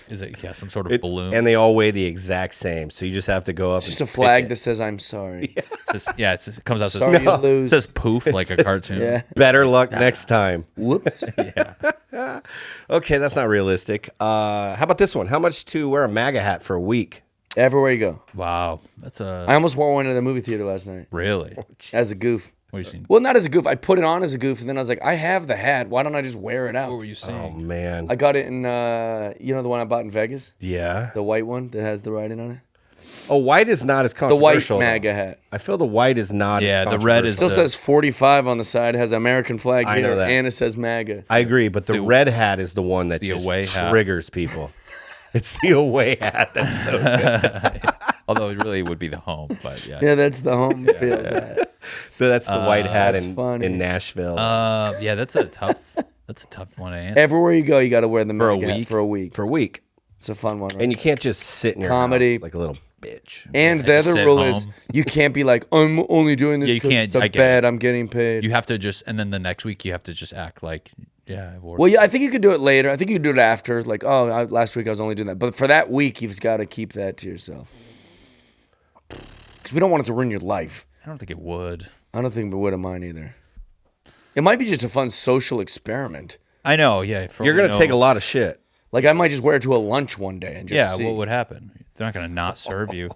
Is it some sort of balloon? And they all weigh the exact same. So you just have to go up It's just and a flag pick that says, I'm sorry. it comes out. Sorry you It lose. says poof like a cartoon. Yeah. it. Better luck next time. Whoops. Okay, that's not realistic. How about this one? How much to wear a MAGA hat for a week? Everywhere you go. Wow, that's a I almost wore one in the movie theater last night really. as a goof. What are you seeing? Well, not as a goof. I put it on as a goof, and then I was like, I have the hat. Why don't I just wear it out? What were you seeing? Oh, man. I got it in, the one I bought in Vegas? Yeah. The white one that has the writing on it? Oh, white is not as The white controversial. though. MAGA hat. I feel the white is not Yeah, as the red is Still the- says 45 on the side, has an American flag I know here, that. and it says MAGA. I agree, but the the- red hat is the one that the just away hat. triggers people. It's the away hat. That's so good. Although it really would be the home, but yeah. Yeah, that's the home field hat. That's the white hat That's funny. in Nashville. Yeah, that's a tough one to answer. Everywhere you go, you got to wear the For a MAGA hat week? for a week. for a week. It's a fun one. Right? And you can't just sit in your Comedy. house like a little bitch. And the just other sit rule is home. you can't be like, I'm only doing this Yeah, you because can't- it's a I get bet it. I'm getting paid. You have to just, and then the next week you have to just act like, yeah. I wore Well, yeah, I think you could do it later. I think you could do it after. Like, last week I was only doing that. But for that week, you've got to keep that to yourself. Because we don't want it to ruin your life. I don't think it would. I don't think it would have mine either. It might be just a fun social experiment. I know. Yeah, for You're all we going to take a know- lot of shit. Like, I might just wear it to a lunch one day and just Yeah, see. what would happen? They're not going to not serve you.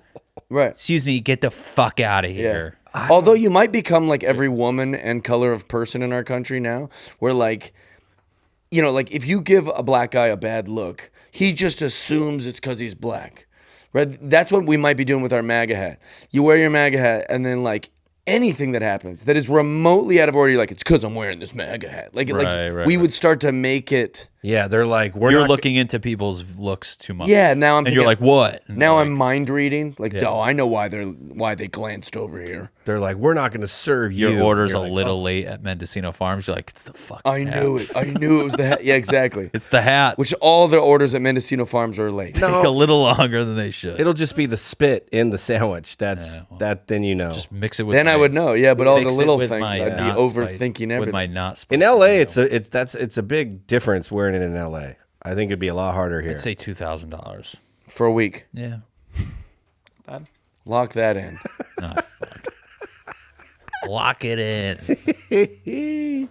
Right. Excuse me, get the fuck out of Yeah. here. Although you might become like every woman and color of person in our country now, where like, like if you give a black guy a bad look, he just assumes it's because he's black. Right? That's what we might be doing with our MAGA hat. You wear your MAGA hat, and then like anything that happens that is remotely out of order, you're like, it's because I'm wearing this MAGA hat. We would start to make it. Yeah, they're like, You're looking into people's looks too much. Yeah, now I'm and thinking, you're like, what? And now like, I'm mind reading. Like, oh, I know why they glanced over here. They're like, we're not going to serve you. your order's a You're like, little late at Mendocino Farms. You're like, it's the fucking I hat. knew it. I knew it was the hat. Yeah, exactly. It's the hat. Which all the orders at Mendocino Farms are late. Take a little longer than they should. It'll just be the spit in the sandwich. Then you know. Just mix it with. Then I would know. Yeah, but all the mix it little with things, my I'd be not overthinking spicy- everything. With my not In spicy LA, meal. it's a big difference wearing it in LA. I think it'd be a lot harder here. I'd say $2,000. For a week. Yeah. Lock that in. Fuck. Lock it in.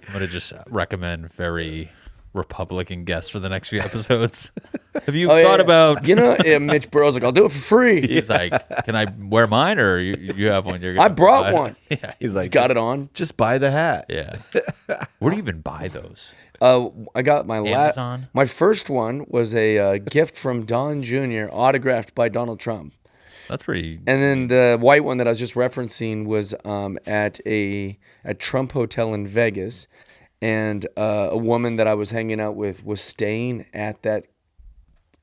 I'm gonna just recommend very Republican guests for the next few episodes. Have you thought about? Mitch Burrow's like, I'll do it for free. He's like, can I wear mine or you have one? I brought one. Yeah, He's like, Got it on. just buy the hat. yeah. Where do you even buy those? I got my Amazon? My first one was a gift from Don Jr. autographed by Donald Trump. That's pretty. And then the white one that I was just referencing was at Trump Hotel in Vegas, and a woman that I was hanging out with was staying at that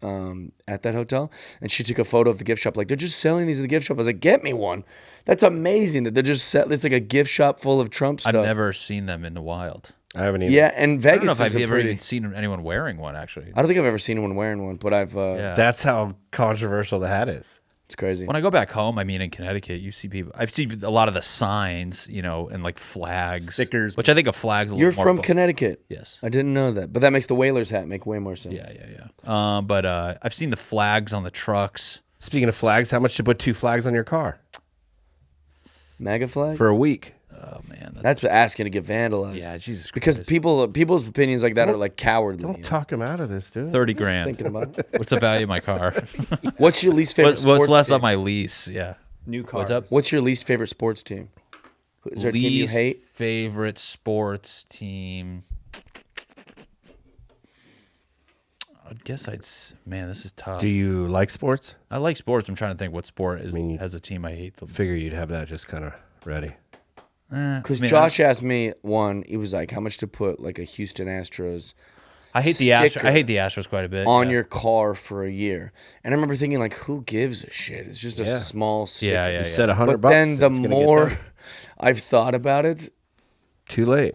hotel, and she took a photo of the gift shop. Like, they're just selling these at the gift shop. I was like, get me one. That's amazing that they're just it's like a gift shop full of Trump stuff. I've never seen them in the wild. I haven't even. Yeah, and Vegas. I don't know if I've is ever even seen anyone wearing one. Actually, I don't think I've ever seen anyone wearing one, but I've. Yeah. That's how controversial the hat is. It's crazy. When I go back home, I mean, in Connecticut, you see people. I've seen a lot of the signs, and like flags, Stickers. which I think a flag's a You're little more. from Connecticut. Yes. I didn't know that, but that makes the Whalers hat make way more sense. Yeah. But I've seen the flags on the trucks. Speaking of flags, how much to put 2 flags on your car MAGA flag. for a week? Oh man, That's asking to get vandalized. yeah, Jesus Christ. Because people's opinions like that are like cowardly. Don't talk him out of this, dude. 30 grand. Thinking about it. What's the value of my car? What's your least favorite? What's sports left team? on my lease? Yeah. New car. What's up? What's your least favorite sports team? Is there a team you Least hate? favorite sports team. I guess man, this is tough. Do you like sports? I like sports. I'm trying to think what sport mean, has a team I hate. Figure you'd have that just kind of ready. Because Josh asked me one. He was like, "How much to put like a Houston Astros I hate the sticker Astros. I hate the Astros quite a bit. on yeah. your car for a year?" And I remember thinking, like, "Who gives a shit? It's just a small sticker." Yeah, yeah, You yeah. said $100. But then the it's gonna get more done. I've thought about it, Too late.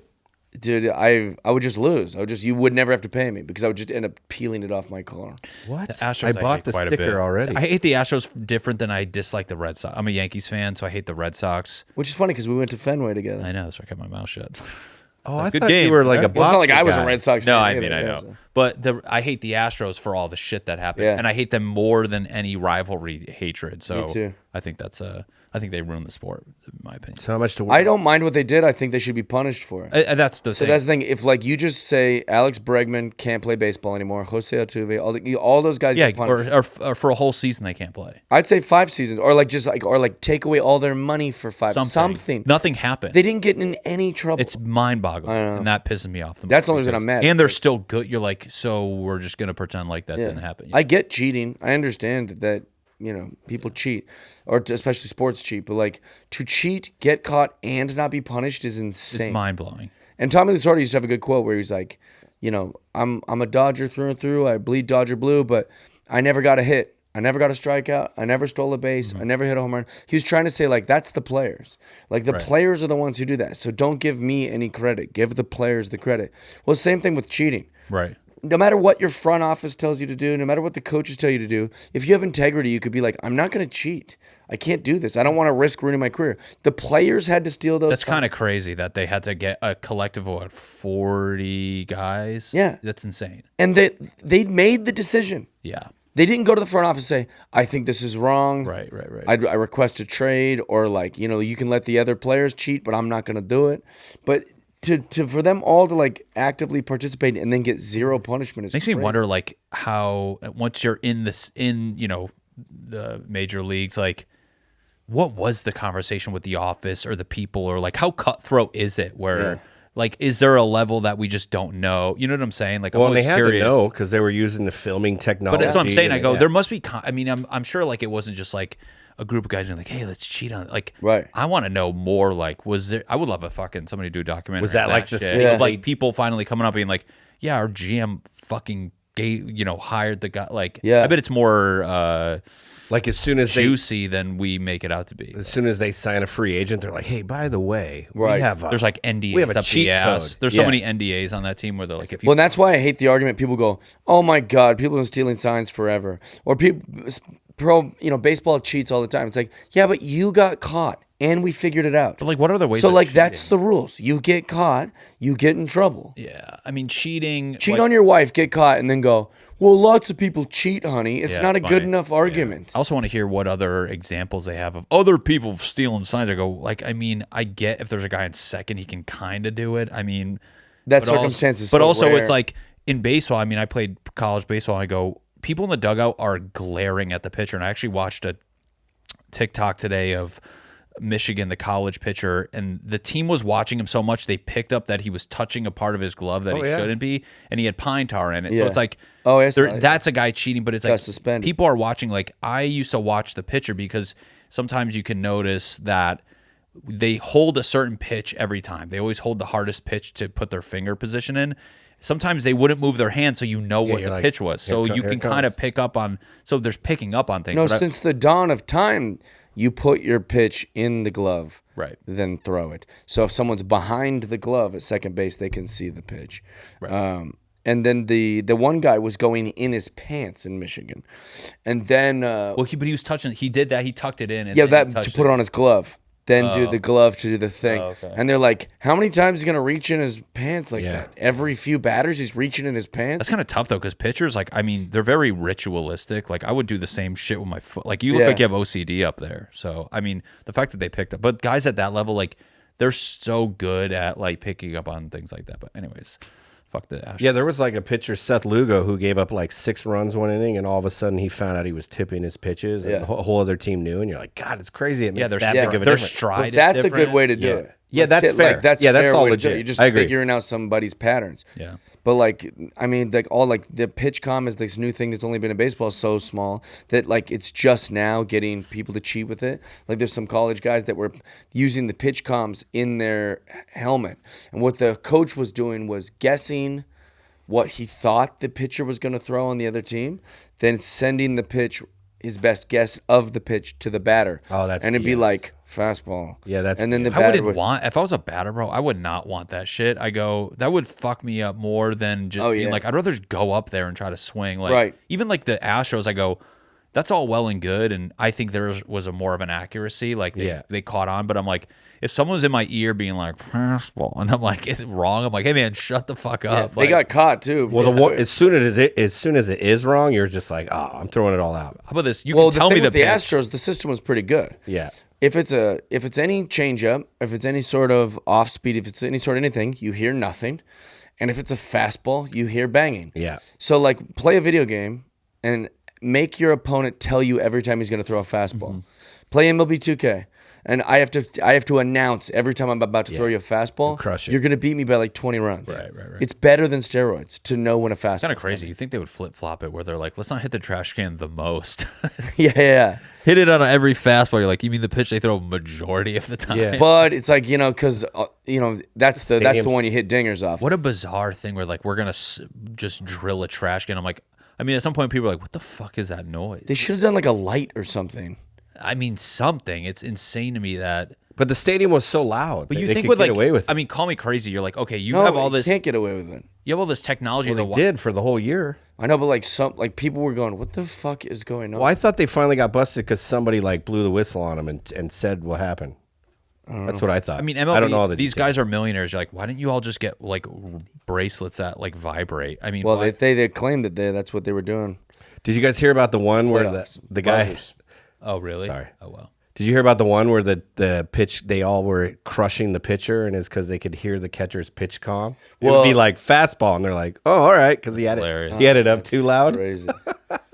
dude, I would just lose. You would never have to pay me because I would just end up peeling it off my car. What? The Astros, I bought hate the quite a bit. sticker already. I hate the Astros different than I dislike the Red Sox. I'm a Yankees fan, so I hate the Red Sox. Which is funny because we went to Fenway together. I know, so I kept my mouth shut. Oh, I Good thought game. you were like a Well, it's not like Boston I was a guy. Red Sox fan. No, I either, mean, I yeah, know. so. But I hate the Astros for all the shit that happened. Yeah. And I hate them more than any rivalry hatred. So Me too. I think I think they ruined the sport, in my opinion. So how much to win? I don't mind what they did. I think they should be punished for it. That's the So thing. that's the thing. If like you just say Alex Bregman can't play baseball anymore, Jose Altuve, all those guys yeah, get punished. or for a whole season they can't play. I'd say 5 seasons, or like take away all their money for 5. Something. Nothing happened. They didn't get in any trouble. It's mind-boggling, I know. and that pisses me off. That's the only reason I'm mad. And they're still good. You're like, so we're just gonna pretend like that didn't happen. I get cheating. I understand that people cheat, or especially sports cheat. But like to cheat, get caught, and not be punished is insane. It's mind-blowing. And Tommy Lasorda used to have a good quote where he's like, I'm a Dodger through and through. I bleed Dodger blue, but I never got a hit. I never got a strikeout. I never stole a base. I never hit a home run. He was trying to say, like, that's the players. Like, the players are the ones who do that. So don't give me any credit. Give the players the credit. Well, same thing with cheating. Right. No matter what your front office tells you to do, no matter what the coaches tell you to do, if you have integrity, you could be like, I'm not going to cheat. I can't do this. I don't want to risk ruining my career. The players had to steal those. That's kind of crazy that they had to get a collective of 40 guys. Yeah. That's insane. And they made the decision. Yeah. They didn't go to the front office and say, I think this is wrong. Right. I request a trade, or like, you can let the other players cheat, but I'm not going to do it. But for them all to like actively participate and then get zero punishment is Makes me wonder like how once you're in the major leagues, like what was the conversation with the office or the people, or like how cutthroat is it where like is there a level that we just don't know? You know what I'm saying? Like, Well, I'm and they always had curious. to know because they were using the filming technology. But that's what I'm saying. I go, Yeah. there must be. I mean, I'm sure like it wasn't just like, a group of guys being like, hey, let's cheat on it. Like, Right. I want to know more. Like, was there? I would love a fucking somebody do a documentary. Was that on like the shit. thing? Yeah. Of, like people finally coming up being like, yeah, our GM fucking hired the guy. Like, Yeah. I bet it's more Like as soon as juicy than we make it out to be. they sign a free agent, they're like, hey, by the way, Right. we have There's like NDAs we have a up cheat the ass. code. There's so many NDAs on that team where they're like, if you Well, and that's why I hate the argument. People go, "Oh my God, people have been stealing signs forever," or people baseball cheats all the time. It's like, yeah, but you got caught, and we figured it out. But like, what are the ways? So of like, cheating? that's the rules. You get caught, you get in trouble. Yeah, I mean, cheating. Cheat like, on your wife, get caught, and then go, "Well, lots of people cheat, honey." It's Yeah, not it's a good funny. enough argument. I also want to hear what other examples they have of other people stealing signs. I go, like, I mean, I get if there's a guy in second, he can kind of do it. I mean, That but also- circumstance is But so also, rare. it's like in baseball. I mean, I played college baseball. I go, people in the dugout are glaring at the pitcher, and I actually watched a TikTok today of Michigan, the college pitcher, and the team was watching him so much they picked up that he was touching a part of his glove that he shouldn't be, and he had pine tar in it. So Yeah. it's like, Oh, yes, that's a guy cheating, but it's Got like suspended. people are watching. Like, I used to watch the pitcher because sometimes you can notice that they hold a certain pitch every time. They always hold the hardest pitch to put their finger position in. Sometimes they wouldn't move their hand, so you know what you're the like, pitch was. So here you it can comes. kind of pick up on. So there's picking up on things. No, but I- since the dawn of time, you put your pitch in the glove, Right. then throw it. So if someone's behind the glove at second base, they can see the pitch. Right. And then the one guy was going in his pants in Michigan, and then well, but he was touching. He did that. He tucked it in. And yeah, then he that to touched put it on his glove, then do Oh. the glove to do the thing. Oh, okay. And they're like, how many times is he gonna reach in his pants like Yeah. that? Every few batters, he's reaching in his pants. That's kind of tough though, because pitchers, like, I mean, they're very ritualistic. Like, I would do the same shit with my foot. Like, you look Yeah. like you have OCD up there. So, I mean, the fact that they picked up, but guys at that level, like, they're so good at like picking up on things like that. But anyways, fuck the Astros. Yeah, there was like a pitcher, Seth Lugo, who gave up like 6 runs one inning, and all of a sudden he found out he was tipping his pitches, and Yeah. the whole other team knew, and you're like, God, it's crazy. It makes their that yeah, big of a their difference. stride. But is that's a good different. way to do Yeah. it. Yeah, that's shit, fair. Like, that's Yeah, that's fair all way to do it. legit. You're just I agree. figuring out somebody's patterns. Yeah. But like, I mean, like all like the pitch com is this new thing that's only been in baseball so small that like it's just now getting people to cheat with it. Like there's some college guys that were using the pitch comms in their helmet, and what the coach was doing was guessing what he thought the pitcher was going to throw on the other team, then sending the pitch, his best guess of the pitch to the batter. Oh, that's and it'd be BS. like fastball. Yeah, that's and then the BS. I batter wouldn't want, if I was a batter, bro, I would not want that shit. I go, that would fuck me up more than just Oh, being yeah. like, I'd rather just go up there and try to swing. Like, Right. even like the Astros, I go, that's all well and good. And I think there was a more of an accuracy. Like, they caught on. But I'm like, if someone's in my ear being like, fastball, and I'm like, is it wrong? I'm like, hey, man, shut the fuck up. They Like, got caught too. Well, the one, as soon as it is wrong, you're just like, oh, I'm throwing it all out. how about this? You well, can tell the me thing the with the pitch. Astros, the system was pretty good. Yeah. If it's any changeup, if it's any sort of off speed, if it's any sort of anything, you hear nothing, and if it's a fastball, you hear banging. Yeah. So like, play a video game and make your opponent tell you every time he's going to throw a fastball. Mm-hmm. Play MLB 2K. And I have to announce every time I'm about to throw you a fastball, crush it. you're going to beat me by like 20 runs. Right. It's better than steroids to know when a fastball. It's kind of crazy. You think they would flip flop it where they're like, let's not hit the trash can the most. Yeah. Hit it on every fastball. You're like, you mean the pitch they throw majority of the time? Yeah. But it's like, because that's the Stadiums. one you hit dingers off. What a bizarre thing where like we're gonna just drill a trash can. I'm like, I mean, at some point people are like, what the fuck is that noise? They should have done like a light or something. I mean, something. It's insane to me that. But the stadium was so loud. But you they think could with get like, away with it. I mean, call me crazy. You're like, okay, you No, have all this. You can't get away with it. You have all this technology. Well, that they did for the whole year. I know, but like people were going, "What the fuck is going on?" Well, I thought they finally got busted because somebody like blew the whistle on them and said what happened. That's what I thought. I mean, MLB, I don't know all the these details. guys are millionaires. You're like, why didn't you all just get like bracelets that like vibrate? I mean, Well, why- they claimed that that's what they were doing. Did you guys hear about the one where Playoffs, the guy? buzzers. oh really? Sorry. Oh well. Did you hear about the one where the pitch, they all were crushing the pitcher, and it's because they could hear the catcher's pitch calm? It would be Well- like fastball, and they're like, oh, all right, because he had hilarious. it up too loud. Crazy.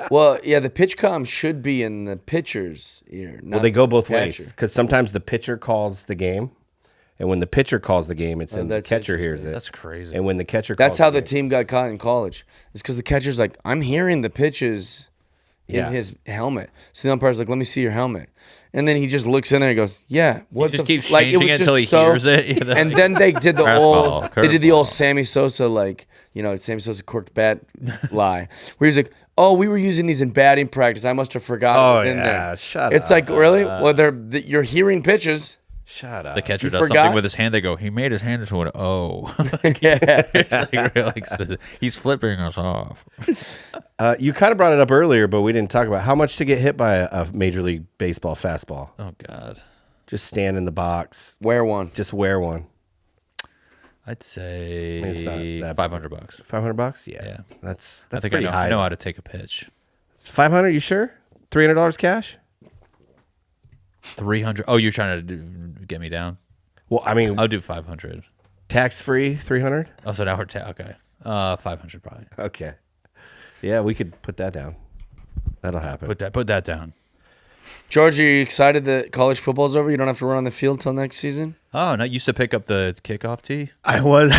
Well, yeah, the pitch comm should be in the pitcher's ear. Well, they go both ways, catcher. because sometimes the pitcher calls the game, and when the pitcher calls the game, it's in the that's catcher hears it. That's crazy. And when the catcher That's calls how the game- team got caught in college. It's because the catcher's like, I'm hearing the pitches Yeah. in his helmet. So the umpire's like, let me see your helmet. And then he just looks in there and goes, yeah. What He just the keeps like, changing was it until he just so- hears it. And then they did the Curveball, curveball. Sammy Sosa, like, Sammy Sosa corked bat lie. Where he's like, oh, we were using these in batting practice. I must have forgot it was in there. Shut It's up. like, really? Well, you're hearing pitches. Shut up. the catcher You does forgot? something with his hand. They go, he made his hand into an O. Yeah. It's like really specific. He's flipping us off. You kind of brought it up earlier, but we didn't talk about how much to get hit by a Major League Baseball fastball. Oh, God. Just stand in the box. Wear one. Just wear one. I'd say It's not that $500. $500? Yeah. Yeah. That's I think pretty I high. know how to take a pitch. It's 500, you sure? $300 cash? 300. Oh, you're trying to get me down? Well, I mean, I'll do 500. tax-free 300? Oh, so now we're okay. 500 probably. Okay. Yeah, we could put that down. That'll happen. Put that down. George, are you excited that college football's over? You don't have to run on the field till next season? Oh, no, you used to pick up the kickoff tee. I was.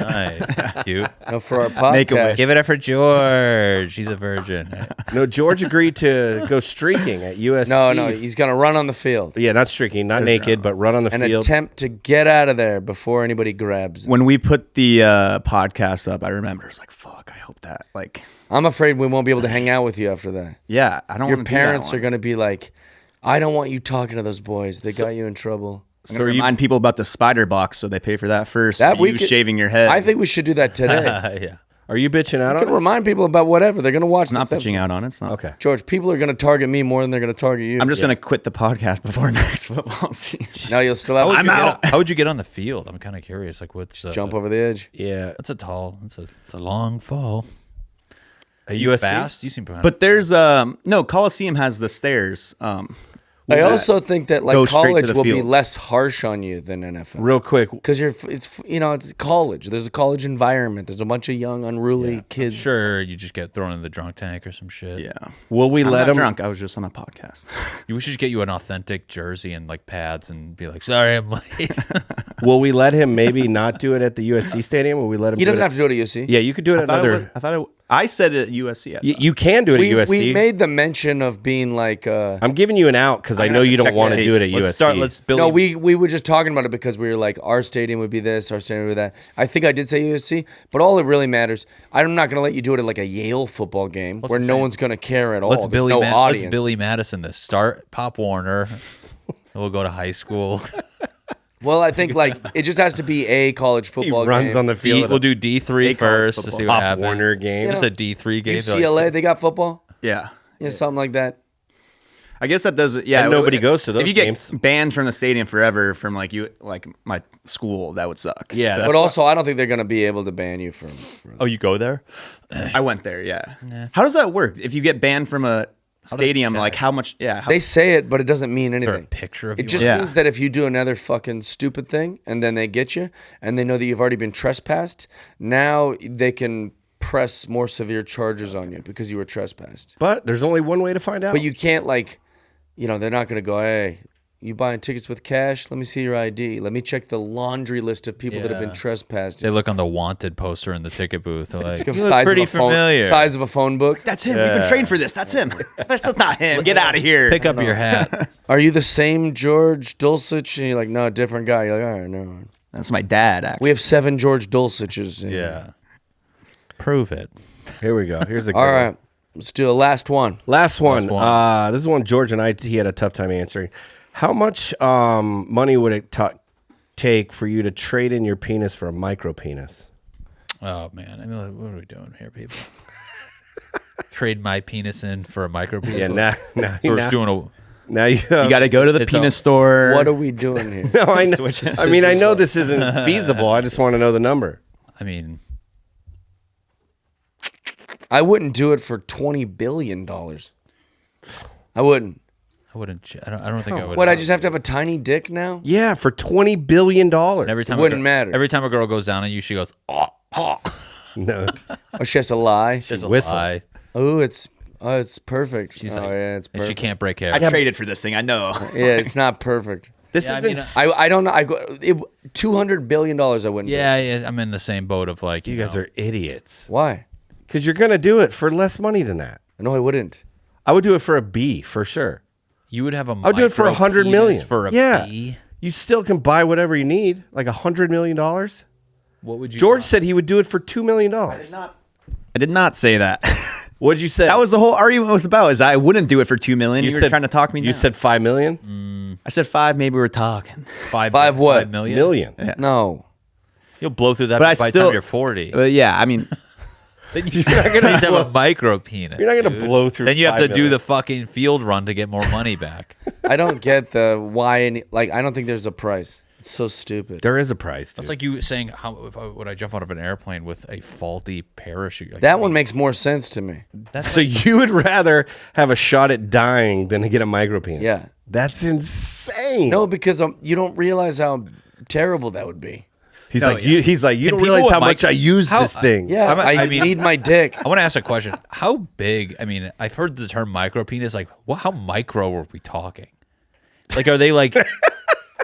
Nice, cute. No, for our podcast. Make a wish. Give it up for George. He's a virgin. No, George agreed to go streaking at USC. No, he's going to run on the field Yeah, not streaking, not naked, but run on the and field. attempt to get out of there before anybody grabs him. When we put the podcast up, I remember it's like, fuck, I hope that, like, I'm afraid we won't be able to hang out with you after that. yeah, I don't Your want to parents are going to be like, I don't want you talking to those boys. They got you in trouble. I'm going to remind people about the spider box so they pay for that first. That you we could- shaving your head. I think we should do that today. Yeah. Are you bitching out I'm on going to it? remind people about whatever. They're going to watch I'm not this pitching episode. out on it. It's not. Okay. George, people are going to target me more than they're going to target you. I'm just going to quit the podcast before next football season. No, you'll still have I'm out. How would you get on the field? I'm kind of curious. Like, what's jump over the edge. Yeah. That's it's a long fall. A You USC? fast? You seem kind But there's no Coliseum has the stairs. I also think that Go straight to college the will be field. less harsh on you than NFL. Real quick. Because it's college. There's a college environment. There's a bunch of young, unruly kids. sure you just get thrown in the drunk tank or some shit. Yeah. Will we I'm let not him? drunk. I was just on a podcast. We should just get you an authentic jersey and like pads and be like, sorry, I'm late. Will we let him maybe not do it at the USC stadium? Will we let him? He doesn't do it have to do it at UC. Yeah, you could do it at another. I said it at USC. You can do it at USC. We made the mention of being like. I'm giving you an out because I I'm know gonna you don't check want to that. do it at Let's USC. start. Let's build. No, we were just talking about it because we were like, our stadium would be this, our stadium would be that. I think I did say USC, but all that really matters, I'm not going to let you do it at like a Yale football game where no one's going to care at all. Let's There's Billy. no Let's audience. Billy Madison this. Start Pop Warner. We'll go to high school. Well, I think like it just has to be a college He football runs game. on the field. We'll do D3 college first to football. see what Pop happens. Warner game. Just a D3 game. UCLA, they got football. Yeah. Yeah, something like that. I guess that does. Yeah. And nobody goes to those If you get games. banned from the stadium forever from like my school, that would suck. Yeah, that's But also, I don't think they're going to be able to ban you from. Oh, you go there? I went there. Yeah. How does that work? If you get banned from a stadium, like how much? Yeah. They say it, but it doesn't mean Is there a anything. picture of It you? just Yeah. means that if you do another fucking stupid thing and then they get you and they know that you've already been trespassed, now they can press more severe charges on you because you were trespassed. But there's only one way to find out. But you can't they're not going to go, hey, you buying tickets with cash? Let me see your ID. Let me check the laundry list of people that have been Yeah. trespassed. They look on the wanted poster in the ticket booth. They're like, The you look pretty familiar. Size of a phone book. That's him. We've been trained for this. That's him. That's not him. Get out of here. Pick up your hat. Are you the same George Dulcich? And you're like, no, different guy. You're like, all right, no. That's my dad. Actually. We have 7 George Dulciches. Yeah. Prove it. Here we go. Here's a good All one. right. Let's do a last one. Last one. Last one. This is one George and he had a tough time answering. How much money would it take for you to trade in your penis for a micro penis? Oh, man. I mean, like, what are we doing here, people? Trade my penis in for a micro penis? Yeah, now George doing a... now you You got to go to the It's penis a- store. What are we doing here? No, I know. I mean, I know this isn't feasible. I just want to know the number. I mean, I wouldn't do it for $20 billion. I wouldn't. I wouldn't... I don't think I would. What, I just have to have a tiny dick now? Yeah, for $20 billion. Every time wouldn't matter. Every time a girl goes down on you, she goes, oh, oh. No. Oh, she has to lie? There's a whistles. lie. Oh, it's perfect. She's oh, like, yeah, it's and perfect. she can't break hair. I traded for this thing. I know. Yeah, it's not perfect. This Yeah, I isn't. mean, I don't know. $200 billion I wouldn't do. yeah, I'm in the same boat of like, you guys are idiots. Why? Because you're going to do it for less money than that. No, I wouldn't. I would do it for a B for sure. You would have a. I would do it for 100 million. For a yeah. B? You still can buy whatever you need, like $100 million. What would you? George said he would do it for $2 million. I did not say that. What did you say? That was the whole argument was about. Is I wouldn't do it for $2 million. You were trying to talk me down. You said $5 million? I said 5. Maybe we're talking. Five what? 5 million. Million. Yeah. No. You'll blow through that But by I the time still- you're 40. But yeah, I mean, Then you need to have a micro penis. You're not going to dude. blow through Then you have to 5 do million. the fucking field run to get more money back. I don't get the why. I don't think there's a price. It's so stupid. There is a price. That's like you saying, "How would I jump out of an airplane with a faulty parachute?" Like, That one makes more sense to me. So you would rather have a shot at dying than to get a micro penis? Yeah. That's insane. No, because you don't realize how terrible that would be. He's No, like, yeah. he's like, you Can don't realize people how with much I use this thing. Yeah, I mean- need my dick. I want to ask a question. How big? I mean, I've heard the term micro penis. Like, how micro are we talking? Like, are they like?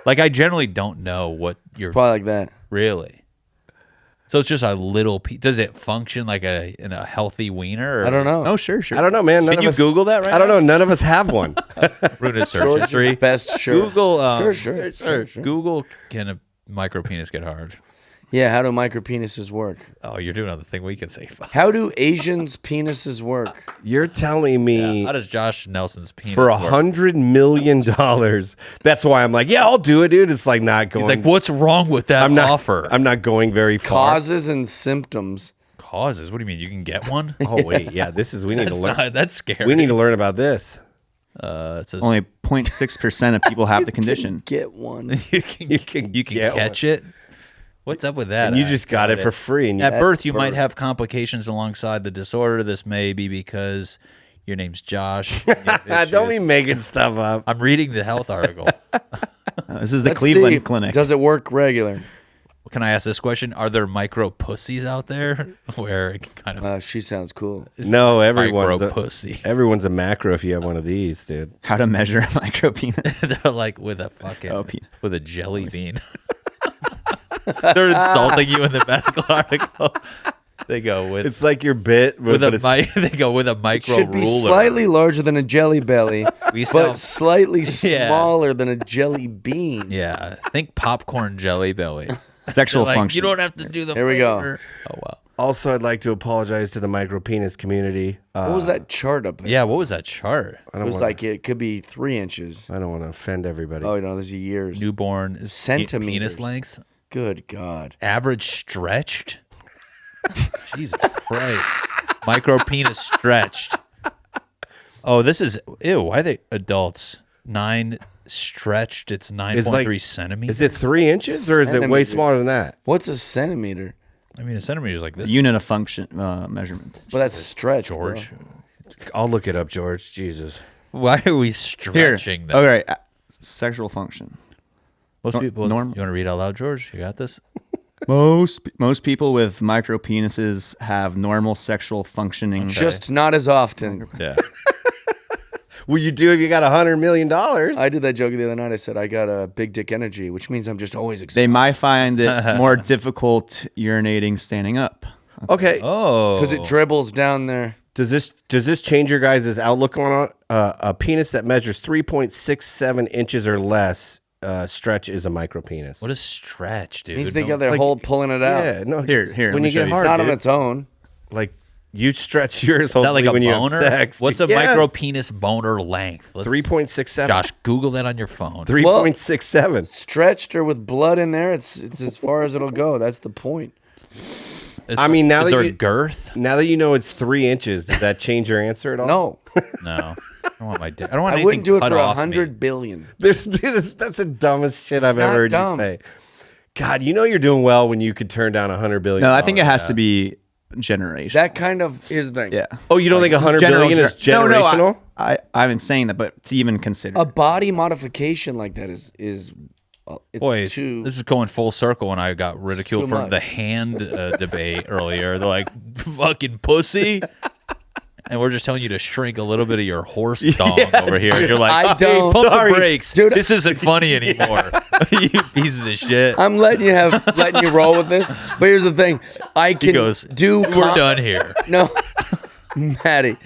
Like, I generally don't know what you're Probably like that. really. So it's just a little. Does it function like in a healthy wiener? Or? I don't know. oh sure. I don't know, man. None Can of you us- Google that right I don't now? know. None of us have one. Ruin search George's history. best. Sure. Google. Sure. Google. Can a micro penis get hard? Yeah. How do micro penises work? Oh, you're doing another thing we can say. How do Asians' penises work? You're telling me How does Josh Nelson's penis for work? $100 million. That's why I'm like, yeah, I'll do it, dude. It's like not going. He's like, what's wrong with that I'm not. offer? I'm not going very far. Causes and symptoms. Causes? What do you mean? You can get one? Oh wait, yeah. This is we need to learn. That's scary. We need to learn about this. It says Only 0.6% of people have the condition. Get one. you can get catch it. What's up with that? And you just got it for free. And you, At birth, you might have complications alongside the disorder. This may be because your name's Josh. and you have don't be issues. making stuff up. I'm reading the health article. This is the Let's Cleveland see. Clinic. Does it work regular? Can I ask this question? Are there micro pussies out there where it can kind of She sounds cool. No, everyone's micro a, pussy? everyone's a macro if you have one of these, dude. How to measure a micro penis? They're like with a fucking penis. with a jelly bean. They're insulting you in the medical article. They go with It's like your bit with but a it's, they go with a micro Should be ruler. slightly larger than a jelly belly, We sell- but slightly Yeah. smaller than a jelly bean. Yeah, think popcorn jelly belly. Sexual Like, function. you don't have to do the. Here we go. flavor. Oh wow. Also, I'd like to apologize to the micro penis community. What was that chart up there? Yeah, what was that chart? It was like it could be 3 inches. I don't want to offend everybody. Oh no, this is years. Newborn is Centimeters. penis length. Good God. Average stretched. Jesus Christ. Micro penis stretched. Oh, this is ew. Why are they adults? 9 stretched. It's 9.3 centimeters. Is it 3 inches or is it way Centimeters. smaller than that? What's a centimeter? I mean, a centimeter is like this. Unit of function measurement. Well, that's stretch, George. bro. I'll look it up, George. Jesus. Why are we stretching them? All right. Sexual function. Most people. normal. You want to read out loud, George? You got this. Most people with micro penises have normal sexual functioning. Just not as often. Yeah. Will you do if you got $100 million? I did that joke the other night. I said I got a big dick energy, which means I'm just always excited. They might find it more difficult urinating standing up. Okay. Oh. Because it dribbles down there. Does this change your guys' outlook on it? A penis that measures 3.67 inches or less stretch is a micro penis. What is stretch, dude? Means they No- got their like- hole pulling it out. Yeah, no. Here, When let me you show get you. hard, Not on dude. its own. Like you stretch yours Is that hopefully like a when you boner? have sex. What's a Yes. micro penis boner length? Let's- 3.67. Josh, Google that on your phone. 3.67. Stretched or with blood in there, it's as far as it'll go. That's the point. I mean, now is that there you- a girth? Now that you know it's 3 inches, does that change your answer at all? No, No. I don't want my dick. I don't want I anything wouldn't do it cut for off me. 100 billion. That's the dumbest shit I've not ever heard dumb. you say. God, you know you're doing well when you could turn down $100 billion. No, I think it has to be generation. That kind of here's the thing. Yeah. Oh, you don't think $100 billion is generational? No, I'm saying that, but to even consider. A body modification like that is it's Boy, too. this is going full circle when I got ridiculed too for much. the hand debate earlier. They're like, fucking pussy. And we're just telling you to shrink a little bit of your horse dong over here. You're like, I don't. pump Sorry. the brakes. Dude. This isn't funny anymore. You pieces of shit. I'm letting you roll with this. But here's the thing. I can He goes, do. we're done here. No. Matty,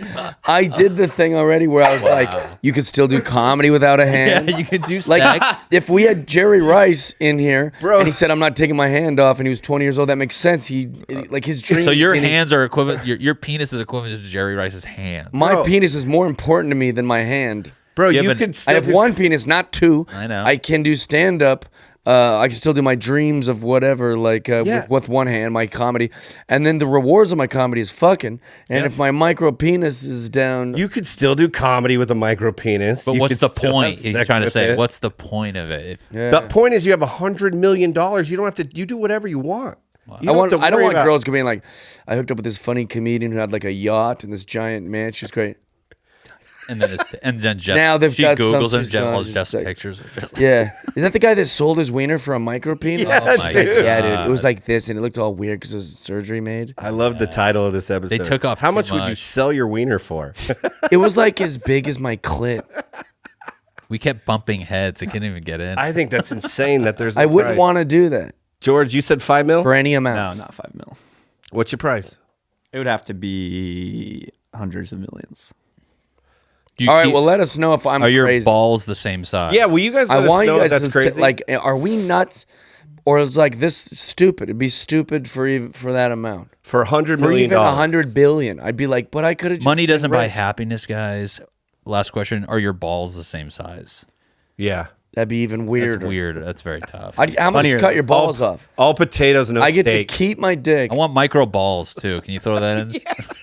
I did the thing already where I was like, you could still do comedy without a hand. Yeah, you can do Like, sex. if we had Jerry Rice in here, Bro. and he said, I'm not taking my hand off, and he was 20 years old, that makes sense. Like, his dream. So your hands are equivalent. Your penis is equivalent to Jerry Rice's hand. My Bro. penis is more important to me than my hand. Bro, You you have an- could I still have do- one penis, not two. I know. I can do stand up. I can still do my dreams of whatever, like Yeah. with one hand, my comedy, and then the rewards of my comedy is fucking. And if my micro penis is down, You could still do comedy with a micro penis. But You what's could the still point? have He's sex trying to with say, it. what's the point of it? yeah. The point is, you have $100 million. You don't have to. You do whatever you want. You I don't worry want about- girls being like, I hooked up with this funny comedian who had like a yacht and this giant man. She's great. And then Jeff. Now they've she got Googles some- and Jeff she's loves just Jeff's like- pictures. Yeah, is that the guy that sold his wiener for a micro penis? Yeah, Oh my dude. Yeah, dude. It was God. like this, and it looked all weird because it was surgery made. I love the title of this episode. They took off How too much would you much. sell your wiener for? It was like as big as my clit. We kept bumping heads. I couldn't even get in. I think that's insane. That there's. I wouldn't want to do that George, you said $5 million. for any amount. No, not 5 mil. What's your price? It would have to be hundreds of millions. Do you All right, keep- well, let us know if I'm are your crazy. balls the same size? Yeah, will you guys I let us want know you if guys that's to crazy? like, are we nuts, or is like this stupid? It'd be stupid for that amount. for $100 For million. even 100 billion, I'd be like, but I could have. Money doesn't buy happiness, guys. Last question: are your balls the same size? Yeah. That'd be even weirder. That's weird. That's very tough. How much Funnier. you cut your balls off? All potatoes, no I get steak. to keep my dick. I want micro balls too. Can you throw that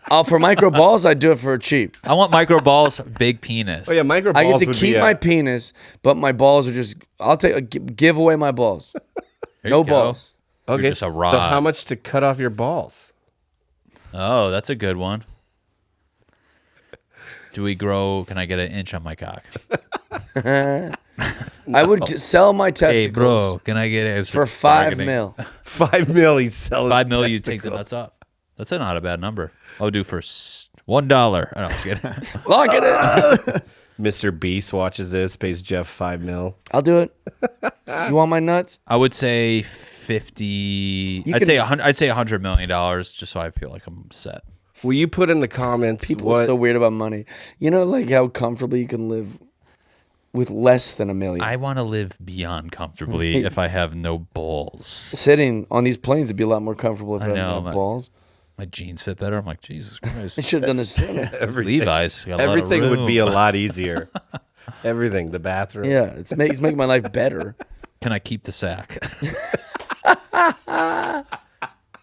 in? For micro balls, I'd do it for cheap. I want micro balls, big penis. Oh yeah, micro I balls get to would keep be my penis, but my balls are just. I'll give away my balls. There No you go. balls. Okay, You're just a so rod. how much to cut off your balls? Oh, that's a good one. Do we grow? Can I get an inch on my cock? I would sell my testicles Hey, bro, can I get it for $5 million. $5 million. He's selling $5 million, you take the testicles. nuts off. That's not a bad number. I'll do for $1. I don't get it. Lock it in. Mr. Beast watches this, pays Jeff $5 million. I'll do it. You want my nuts? I would say 50. You I'd can- say $100 million, just so I feel like I'm set. Will you put in the comments People are so weird about money. You know, like how comfortably you can live with less than $1 million. I want to live beyond comfortably if I have no balls. Sitting on these planes would be a lot more comfortable if I, I didn't know, have man. balls. My jeans fit better. I'm like, Jesus I Christ. should have done this sooner. Levi's. Got a lot of Everything would be a room. lot easier. Everything, the bathroom. Yeah, it's making my life better. Can I keep the sack?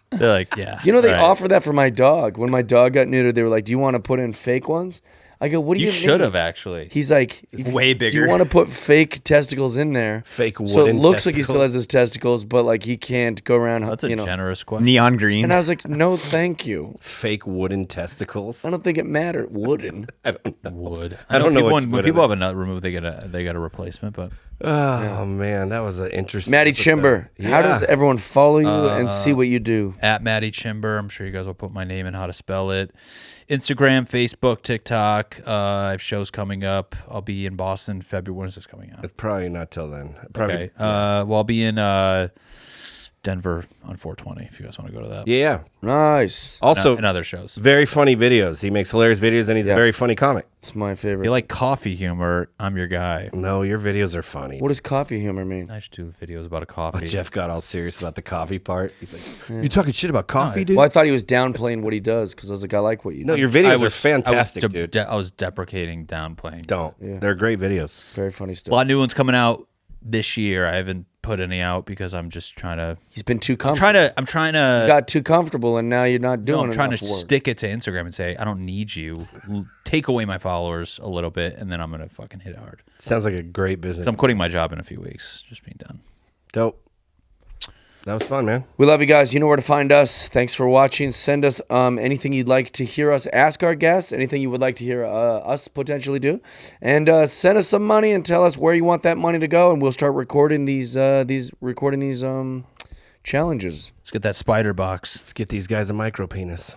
They're like, yeah. You know, they all right. offer that for my dog. When my dog got neutered, they were like, do you want to put in fake ones? I go, what do You you should mean? have actually. He's like, way Do you bigger. want to put fake testicles in there? Fake So it wooden looks like he still testicles. has his testicles, but like he can't go around. That's a you know. generous question. Neon green. And I was like, no, thank you. Fake wooden testicles. I don't think it mattered. Wooden. Wood. I don't know people, what you when put people in have a nut removed, they get a replacement. But Oh man, that was an interesting. Matty episode. Chymbor, how does Yeah. everyone follow you and see what you do? at Matty Chymbor, I'm sure you guys will put my name and how to spell it. Instagram, Facebook, TikTok. I have shows coming up. I'll be in Boston February. When is this coming out? Probably not till then. Probably. Okay. Well, I'll be in Denver on 420 if you guys want to go to that. Yeah. Nice. Also, And other shows. very funny videos. He makes hilarious videos, and he's a Yeah. very funny comic. It's my If favorite. you like coffee humor, I'm your guy. No, your videos are funny. What does coffee humor mean? I should do videos about a coffee. Jeff got all serious about the coffee part. He's like, "You talking shit about coffee, dude?" Well, I thought he was downplaying what he does because I was like, I like what you do. No, your videos are fantastic, dude. I was deprecating downplaying. Don't. Yeah. They're great videos. Very funny A stuff. lot of new ones coming out this year. I haven't put any out because I'm just trying to. He's been too comfortable. I'm trying to. Got too comfortable, and now you're not No, doing I'm trying enough to work. stick it to Instagram and say I don't need you. Take away my followers a little bit, and then I'm gonna fucking hit hard. Sounds like a great business. So I'm quitting my job in a few weeks. Just being done. Dope. That was fun, man. We love you guys. You know where to find us. Thanks for watching. Send us anything you'd like to hear us ask our guests, anything you would like to hear us potentially do, and send us some money and tell us where you want that money to go, and we'll start recording these challenges. Let's get that spider box. Let's get these guys a micro penis.